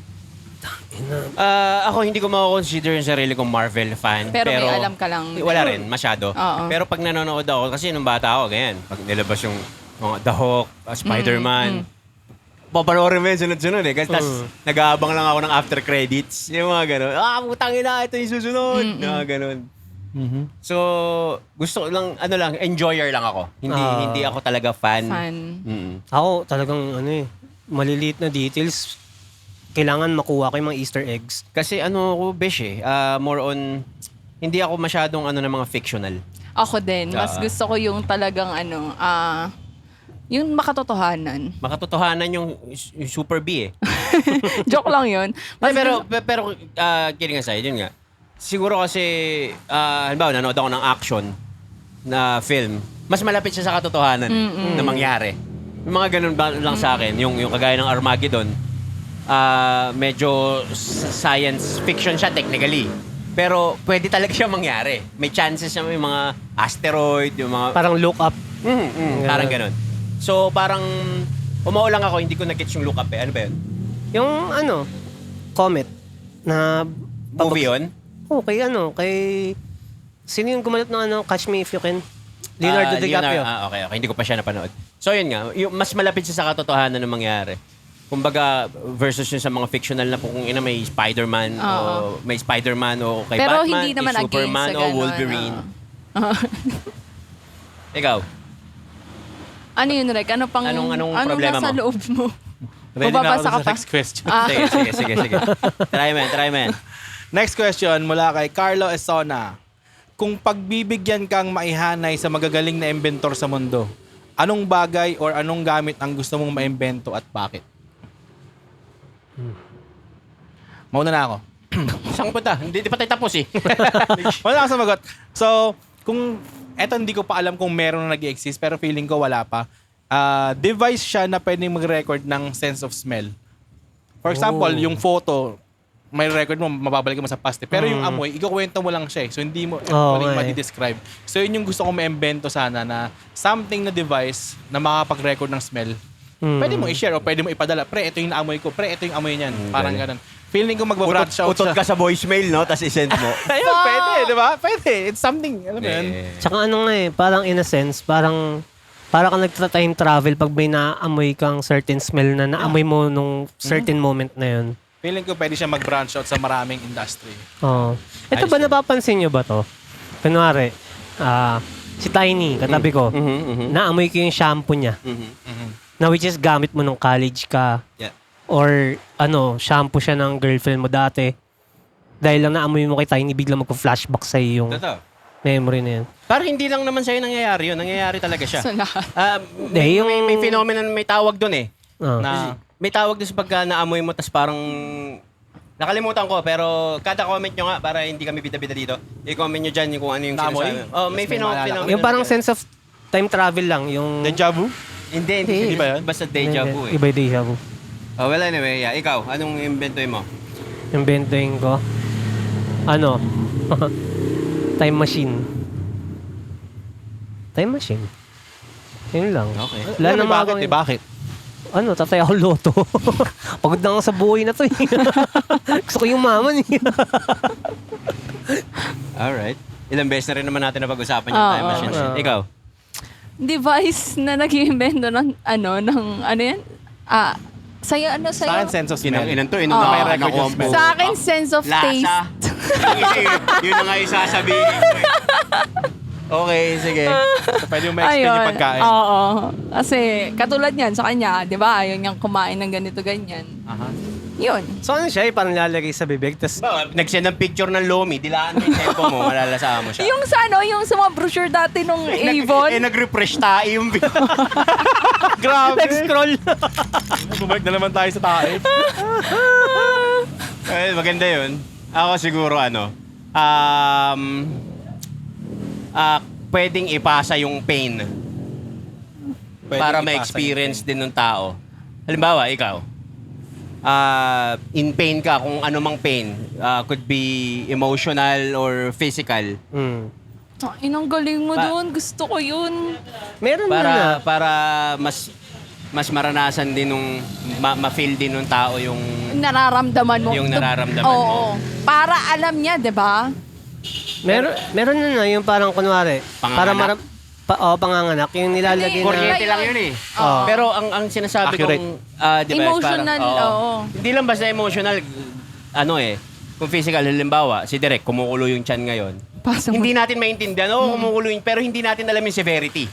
Ako hindi ko mako-consider yung sarili kong Marvel fan. Pero may alam ka lang. Wala rin, masyado. Oo. Pero pag nanonood ako, kasi nung bata ako, ganyan. Pag nilabas yung The Hulk, Spider-Man, papanoorin mo yun sunod-sunod eh. Kasi tas nag-aabang lang ako ng after credits. Yung mga gano'n. Putang ina, ito yung susunod. Mga gano'n. So, gusto ko lang, enjoyer lang ako. Hindi ako talaga fan. Ako talagang maliliit na details. Kailangan makuha ko yung mga Easter eggs. Kasi more on, hindi ako masyadong ng mga fictional. Ako din. Mas gusto ko yung talagang yung makatotohanan. Makatotohanan yung Super B eh. Joke lang yun. Pero kidding aside, yun nga. Siguro kasi, halimbawa, nanood ako ng action na film, mas malapit siya sa katotohanan na mangyari. Yung mga ganun lang sa akin, yung kagaya ng Armageddon, medyo science fiction siya technically. Pero pwede talaga siya mangyari. May chances siya, may mga asteroid, yung mga... Parang look up. Parang ganun. So, parang umao lang ako, hindi ko na-catch yung look up eh. Ano ba yun? Yung comet na Movie yun? kay sino yung gumalit ng Catch Me If You Can? Leonardo DiCaprio. Okay. Hindi ko pa siya napanood. So, yun nga. Yung mas malapit siya sa katotohanan ng mangyari. Kumbaga, versus yun sa mga fictional na kung may Spider-Man o kay Pero Batman, hindi naman kay Superman against o sa ganun, Wolverine. Ikaw? Ano yun, Rek? Anong problema nasa mo? loob mo? Ready na Mababasa ako ka sa pa? next question. Sige. Try mo yan. Next question mula kay Carlo Esona. Kung pagbibigyan kang maihanay sa magagaling na inventor sa mundo, anong bagay or anong gamit ang gusto mong maimbento at bakit? Mauna na ako. Saan punta? Hindi pa tayo tapos eh. Wala akong sumagot. So, eto hindi ko pa alam kung meron na nag-exist pero feeling ko wala pa. Device siya na pwedeng mag-record ng sense of smell. For example, yung photo, may record mo, mababalik mo sa past. Pero yung amoy, ikukwento mo lang siya eh. So, hindi mo madi-describe. So, yun yung gusto kong ma-invento sana na something na device na makapag-record ng smell. Pwede mo i-share o pwede mo ipadala. Pre, ito yung naamoy ko. Pre, ito yung amoy niyan. Parang ganun. Feeling ko mag-branch out Utot siya. ka sa voicemail, no? Tapos isend mo. Ayun, pwede, di ba? Pwede. It's something, alam mo yun? Tsaka parang in a sense, parang ka nagtra-time travel pag may naamoy kang certain smell na naamoy mo nung certain moment na yun. Feeling ko pwede siya mag-branch out sa maraming industry. Oo. Ito ba, napapansin nyo ba to? Kunwari, si Tiny, katabi ko, naamoy ko yung shampoo niya. Na which is gamit mo nung college ka. Yeah. Or shampoo siya ng girlfriend mo dati. Dahil lang naamoy mo kay Tiny, biglang magpo-flashback sa'yo yung Totoo. memory na yan. Parang hindi lang naman sa'yo nangyayari yun. Nangyayari talaga siya. Sa lahat. May phenomenon, may tawag dun eh. Na, May tawag dun sa pagka naamoy mo, tas parang... Nakalimutan ko, pero kada comment nyo nga, para hindi kami bida-bida dito, i-comment nyo dyan kung ano yung Naamoy? sinasabi. Oh, may Mas may maalala phenomenon. Yung parang sense of time travel lang. Yung deja vu? Hindi. Hindi ba yun? Basta deja vu eh. Iba yung deja vu. Oh, well anyway, yeah. Ikaw, anong inventoy mo? Yung bentoing ko. Time machine. Time machine. Yun lang. Okay. Wala na Bakit? Bakit? Tatay ako loto. Pagod na ako sa buhay na to. Gusto ko yung maman. Alright. Ilang beses na rin naman natin napag-usapan yung time machine. Ikaw? Device na nag-iimbento ng yan? Sa'yo, Sa akin, sense of smell. Ilan to? may record yung smell. Sa akin, sense of taste. Lasa. Yun na nga isasabihin ko eh. Okay, sige. So, pwede mo ma-explain yung pagkain. Oo. Kasi katulad niyan sa kanya, di ba? Ayaw niyang kumain ng ganito, ganyan. Yun. So siya? Parang lalagay sa bibig. Tas, Nag-send ng picture ng Lomi, dilaan mo yung tempo mo, malalasama mo siya. Yung sa yung sa mga brochure dati nung Avon. Nag-refresh tayo yung video. Grabe! scroll. Bumalik na naman tayo sa tayo. Maganda yun. Ako siguro pwedeng ipasa yung pain para ma-experience din ng tao. Halimbawa, ikaw, in pain ka, kung anumang pain, could be emotional or physical, Inang galing mo doon. Gusto ko yun. Meron na. para mas maranasan din nung ma-feel din nung tao yung Nararamdaman mo. Yung nararamdaman Oo. mo. Para alam niya, di ba? Meron na yung parang kunwari. Panganganak. Panganganak. Yung nilalagay na... kuryente lang yun eh. Oo. Pero ang sinasabi Accurate. kong di ba, Emotional, oo. Hindi lang basta emotional, kung physical, halimbawa, si Direk, kumukulo yung tiyan ngayon. Pasok mo. Hindi natin maintindihan, kumukulo yung, pero hindi natin alam yung severity.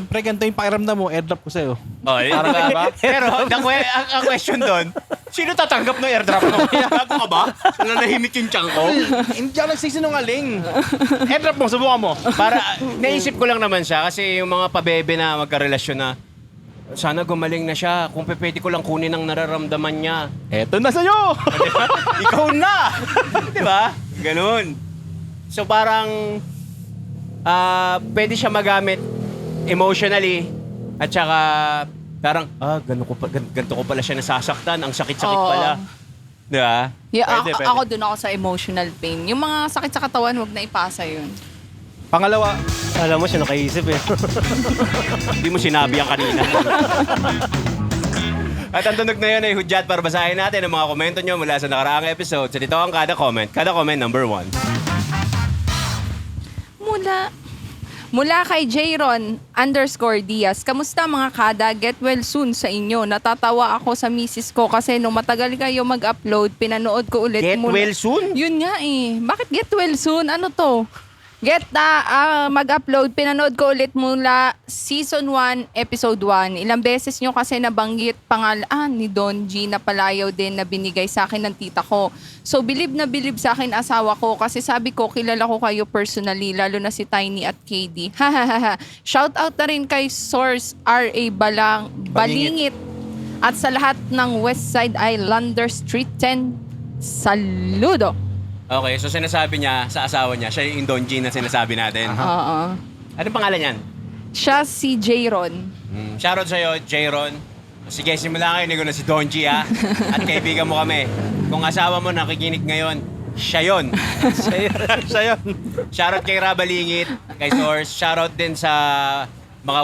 Pre, ganito yung pakiramdam mo, airdrop ko sa'yo. Diba? Pero ang question doon, sino tatanggap ng airdrop mo? Gago ka ba? Nanahimik yung tiyan ko? Hindi ako nagsisinungaling. Airdrop mo, subukan mo. Para, naisip ko lang naman siya kasi yung mga pabebe na magkarelasyon na, sana gumaling na siya. Kung pwede ko lang kunin ang nararamdaman niya. Eto na sa'yo! Diba? Ikaw na! Di ba? Ganun. So parang pwede siya magamit emotionally at saka parang ganito ko pala siya nasasaktan. Ang sakit-sakit Oo. pala. Di ba? Yeah, Pwede. ako doon ako sa emotional pain. Yung mga sakit sa katawan, huwag na ipasa yun. Pangalawa, Alam mo siya nakaisip eh. Hindi mo sinabi yan kanina. At ang tunog na yun ay hudyat para basahin natin ang mga komento nyo mula sa nakaraang episode. So dito ang kada comment. Kada comment number 1. Mula kay Jayron_Diaz. Kamusta mga kada? Get well soon sa inyo. Natatawa ako sa misis ko kasi nung matagal kayo mag-upload, pinanood ko ulit. Get well soon? Yun nga eh. Bakit get well soon? Ano to? Mag-upload, pinanood ko ulit mula Season 1, Episode 1. Ilang beses nyo kasi nabanggit pangalan ni Don G na palayaw din na binigay sa akin ng tita ko. So, bilib na bilib sa akin asawa ko kasi sabi ko, kilala ko kayo personally, lalo na si Tiny at KD. Shout out na rin kay Source R.A. Balingit at sa lahat ng Westside Islander Street 10. Saludo! Okay, so sinasabi niya sa asawa niya, siya yung Don G na sinasabi natin. Oo. Anong pangalan niyan? Siya si Jayron. Shoutout sa'yo, Jayron. Sige, simula ngayon, na si Don G, ha? At kaibigan mo kami. Kung asawa mo nakikinig ngayon, siya yun. siya yun. Shoutout kay Rabalingit, kay Source. Shoutout din sa mga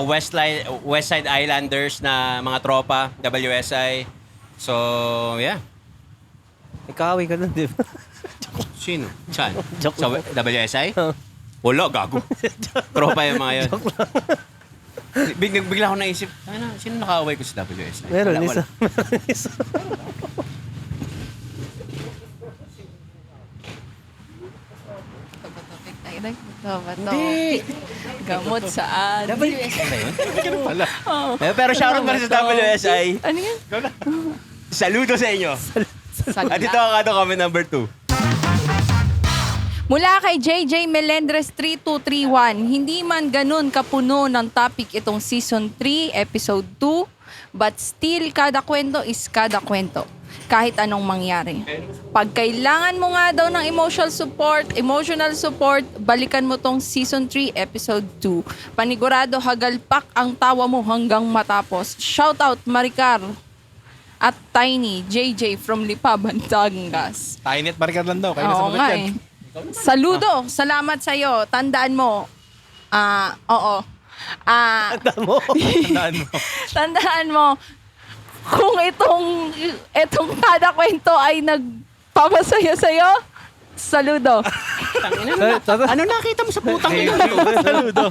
Westside Islanders na mga tropa, WSI. So, yeah. Ikawi ka nun, di ba? Sino? Saan? Joke Sa WSI? Wala, gago. Tropa yung mga yun. Bigla ako naisip, sino nakaaway ko sa WSI? Meron Wala. isa. Meron isa. Hindi. Gamot saan? WSI ba yun? Pero shoutout pa rin sa WSI. Ano yan? Saludo sa inyo. At ito ang comment number 2. Mula kay JJ Melendres 3231, hindi man ganun kapuno ng topic itong Season 3, Episode 2, but still kada kwento is kada kwento. Kahit anong mangyari. Pag kailangan mo nga daw ng emotional support, balikan mo tong Season 3, Episode 2. Panigurado hagalpak ang tawa mo hanggang matapos. Shout out Maricar at Tiny, JJ from Lipa, Batangas. Tiny at Maricar lang daw. Kaya na Oo sumagot nga yan. eh. Saludo, salamat sa'yo. Tandaan mo. Oo. Tandaan mo, kung itong kada kwento ay nagpapasaya sa'yo, saludo. Ano nakita mo sa putang ina? Saludo.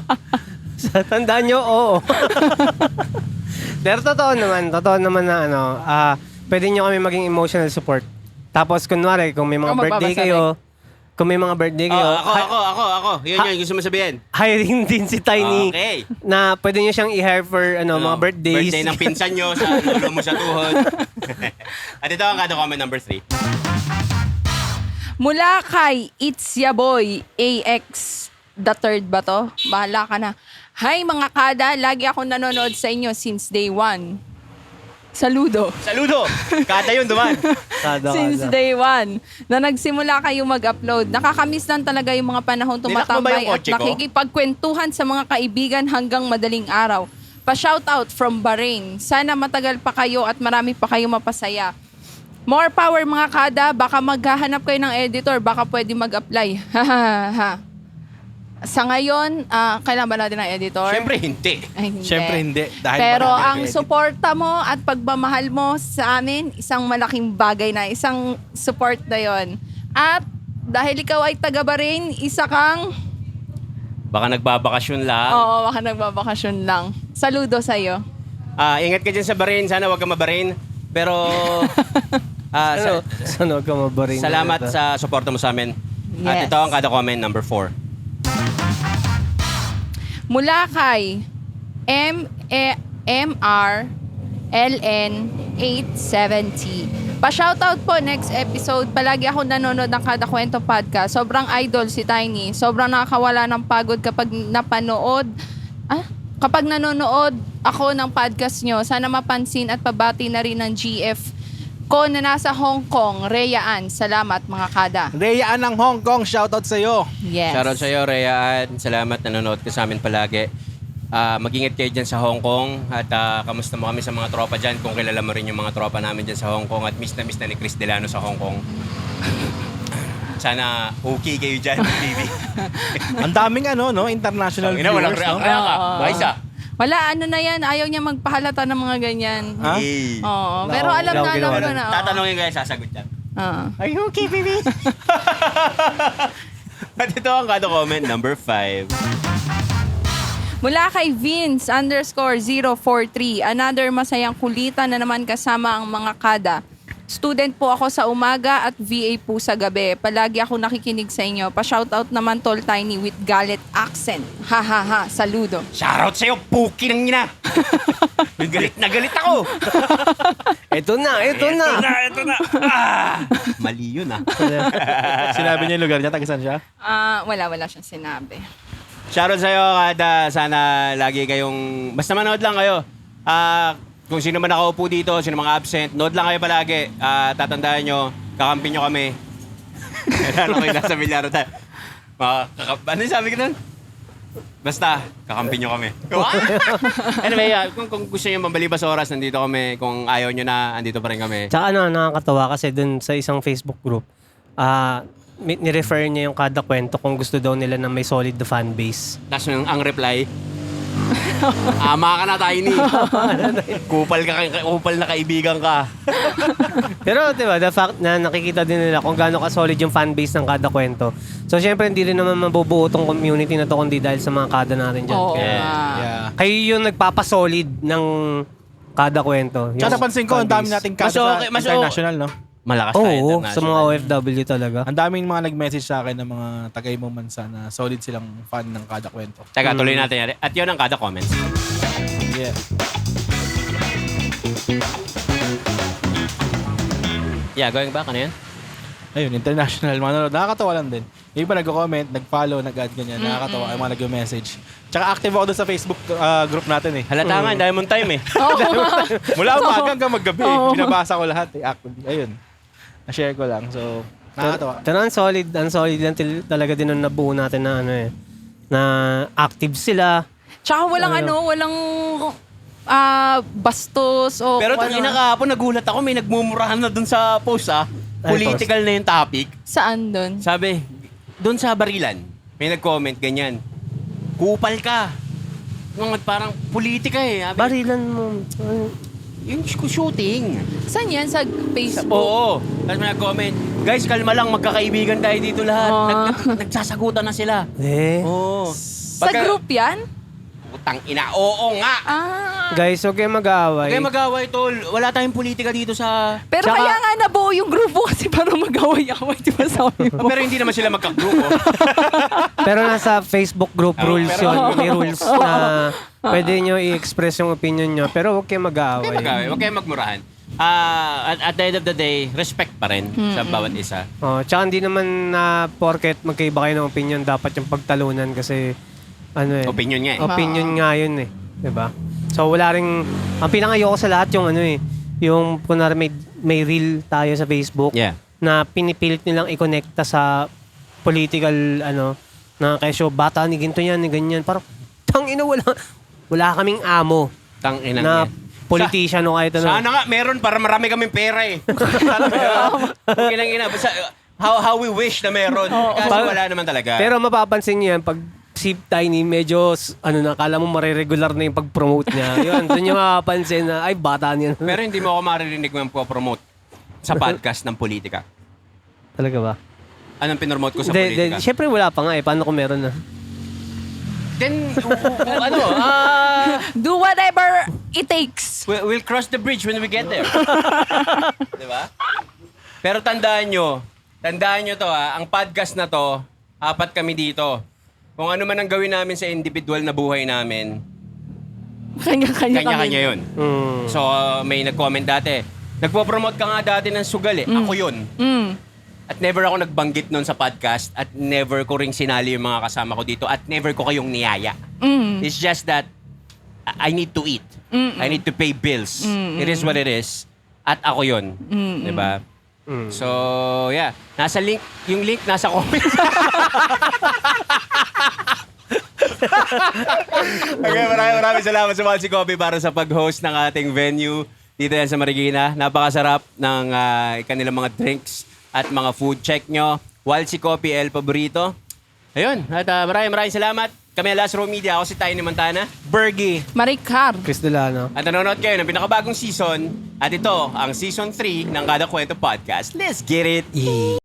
Tandaan nyo, oo. Pero totoo naman na pwede nyo kami maging emotional support. Tapos kunwari, kung may mga birthday kayo, Ako. Yun, gusto mo sabihin. hiring din si Tiny Okay. na pwede nyo siyang i-hire for mga birthdays. Birthday ng pinsan nyo, sa ulo mo sa tuhod. At ito ang kada comment number 3. Mula kay It's Ya Boy AX the third ba to? Bahala ka na. Hi mga kada, lagi ako nanonood sa inyo since day 1. Saludo. Kada yun duman. Since day 1 na nagsimula kayo mag-upload. Nakakamiss lang talaga yung mga panahon Nilak mo ba tumatambay yung at kotse ko? nakikipagkwentuhan sa mga kaibigan hanggang madaling araw. Pa-shoutout from Bahrain. Sana matagal pa kayo at marami pa kayo mapasaya. More power mga kada, baka maghahanap kayo ng editor, baka pwede mag-apply. Sa ngayon, kailan ba natin ng editor? Siyempre, hindi. Ay, hindi. Siyempre hindi. Dahil Pero marami ang edit. suporta mo at pagmamahal mo sa amin, isang malaking bagay na, isang support na yon. At dahil ikaw ay taga Bahrain, isa kang, Baka nagbabakasyon lang. oo, baka nagbabakasyon lang. Saludo sa'yo. Ingat ka dyan sa Bahrain. Sana wag ka mabarin. Pero, Sana huwag ka mabarin. salamat sa suporta mo sa amin. At Yes. ito ang kada comment number 4. Mula kay MRLN870. Pa-shoutout po next episode. Palagi ako nanonood ng Kada Kwento Podcast. Sobrang idol si Tiny. Sobrang nakakawala ng pagod kapag kapag nanonood ako ng podcast nyo. Sana mapansin at pabati na rin ng GF ko na nasa Hong Kong. Rhea Ann. Salamat mga kada. Rhea Ann ng Hong Kong, shoutout sa'yo. Yes. Shoutout sa'yo, Rhea. Salamat nanonood ka sa amin palagi. Mag-ingat kayo dyan sa Hong Kong at kamusta mo kami sa mga tropa dyan kung kilala mo rin yung mga tropa namin dyan sa Hong Kong at miss na ni Chris Delano sa Hong Kong. Sana okay kayo dyan, TV. Ang daming international Ina, walang viewers, no? react ka. Baisa. Wala, ano na yan. Ayaw niya magpahalata ng mga ganyan. Ha? Oo. Pero alam Wala na, akong alam ginawa ko nun. na. oo. Tatanungin kayo, sasagot yan. Oo. Are you okay, baby? At ito ang kada comment number 5. Mula kay Vince_043, another masayang kulitan na naman kasama ang mga kada. Student po ako sa umaga at VA po sa gabi. Palagi ako nakikinig sa inyo. Pa-shoutout naman Tol Tiny with Galit accent. Ha ha ha, saludo. Shoutout sa'yo, puki ng ina! galit na galit ako! Ito na. Ito na! Mali yun Sinabi niya yung lugar niya, tagisan siya? Wala siyang sinabi. Shoutout sa'yo, kada. Sana lagi kayong... Basta manood lang kayo. Kung sino man nakaupo dito, sino mga absent, nood lang kayo palagi. Tatandaan nyo, kakampi nyo kami. Ano kayo nasa bilyaro tayo? Ano yung sabi ko nun? Basta, kakampi nyo kami. Anyway, kung gusto nyo mambalibas oras, nandito kami. Kung ayaw nyo na, andito pa rin kami. Tsaka nakakatawa kasi dun sa isang Facebook group, ni-refer niya yung Kada Kwento kung gusto daw nila na may solid the fan base. Tapos ang reply, ama ka na, Tiny. kupal na kaibigan ka. Pero diba, the fact na nakikita din nila kung gaano ka-solid yung fan base ng Kada Kwento. So syempre hindi rin naman mabubuo tong community na to kundi dahil sa mga kada natin dyan. Oo Kaya, nga. Yeah. kayo yung nagpapasolid ng Kada Kwento. Tsaka napansin ko, ang dami nating Mas kada okay, sa mas international, no? Malakas tayo Oo, international. sa mga OFW talaga. Ang daming mga nag-message sa akin ng mga taga-ibang bansa na solid silang fan ng Kada Kwento. Teka, tuloy natin yan. At yun ang kada comments. Yeah. Yeah, going back, ano yan? Ayun, international. Mga nanonood. Nakakatawa lang din. Yung iba nag-comment, nag-follow, nag-add ganyan. Nakakatawa yung mga nag-message. Tsaka active ako doon sa Facebook group natin eh. Halata nga, ang dami mong time eh. Mula umaga hanggang maggabi. Binabasa ko lahat eh. Actually, ayun. Na-share ko lang. So, nakakatawa. Pero ang solid lang talaga din ang nabuo natin na na active sila. Tsaka walang bastos o Pero kung tangina kahapon, nagulat ako. May nagmumurahan na dun sa post Political na yung topic. Saan doon? Sabi, dun sa Barilan, may nag-comment ganyan. Kupal ka. Parang politika eh. Sabi, Barilan mo. yung shooting. Saan yan? Sa Facebook? Oo. Tapos may nag-comment, guys, kalma lang, magkakaibigan tayo dito lahat. Nagsasagutan na sila. Oo. Sa group yan? Putang ina, oo nga. Guys, huwag kayo mag-aaway. Okay, mag-away, tol. Wala tayong politika dito sa... Pero Tsaka- kaya nga nabuo yung grupo kasi para mag-away-away, di ba sabi mo? Pero hindi naman sila magkagrupo. Pero nasa Facebook group rules yun. May rules na pwede nyo i-express yung opinion nyo. Pero huwag kayo mag-aaway. Huwag kayong magmurahan. At the end of the day, respect pa rin sa bawat isa. Tsaka hindi naman na porket magkaiba kayo ng opinion, dapat yung pagtalunan kasi Opinion nga eh. opinion nga yun eh. Diba? So wala ring, ang pinakayoko sa lahat yung yung kunwari may reel tayo sa Facebook Yeah. na pinipilit nilang i-connecta sa political na kesyo bata ni ganito yan ni ganyan, parang tangina wala kaming amo Tang ina na niya. politician o kahit ano. Sana nga, meron para marami kaming pera eh. Sana meron. Okay lang ina. Basta, how we wish na meron. Kasi wala naman talaga. Pero mapapansin niyo yan, pag si Tiny medyo, kala mo mariregular na yung pag-promote niya. Yun, doon yung mapapansin na, ay, bata niya. Pero hindi mo ako maririnig mo yung promote sa podcast ng politika. Talaga ba? Anong pinromote ko sa politika? Siyempre wala pa nga eh. Paano kung meron na? Then, Do whatever it takes. we'll cross the bridge when we get there. Diba? Pero tandaan nyo to ang podcast na to, 4 kami dito. Kung ano man ang gawin namin sa individual na buhay namin, kanya-kanya yun. So, may nag-comment dati. Nagpo-promote ka nga dati ng sugal eh. Ako yun. At never ako nagbanggit nun sa podcast at never ko ring sinali yung mga kasama ko dito at never ko kayong niyaya. It's just that I need to eat. I need to pay bills. It is what it is. At ako yun. Diba? So, yeah. Nasa link, yung link nasa comment. Okay, maraming salamat sa Walsi Coffee para sa pag-host ng ating venue dito yan sa Marikina. Napakasarap ng kanilang mga drinks at mga food. Check nyo. Walsi Coffee, El Paborito. Ayun. At maraming salamat. Kami ang Last Row Media. Ako si Tiny Montana. Bergie. Maricar. Chris Delano. At nanonood kayo ng pinakabagong season. At ito, ang Season 3 ng Kada Kwento Podcast. Let's get it!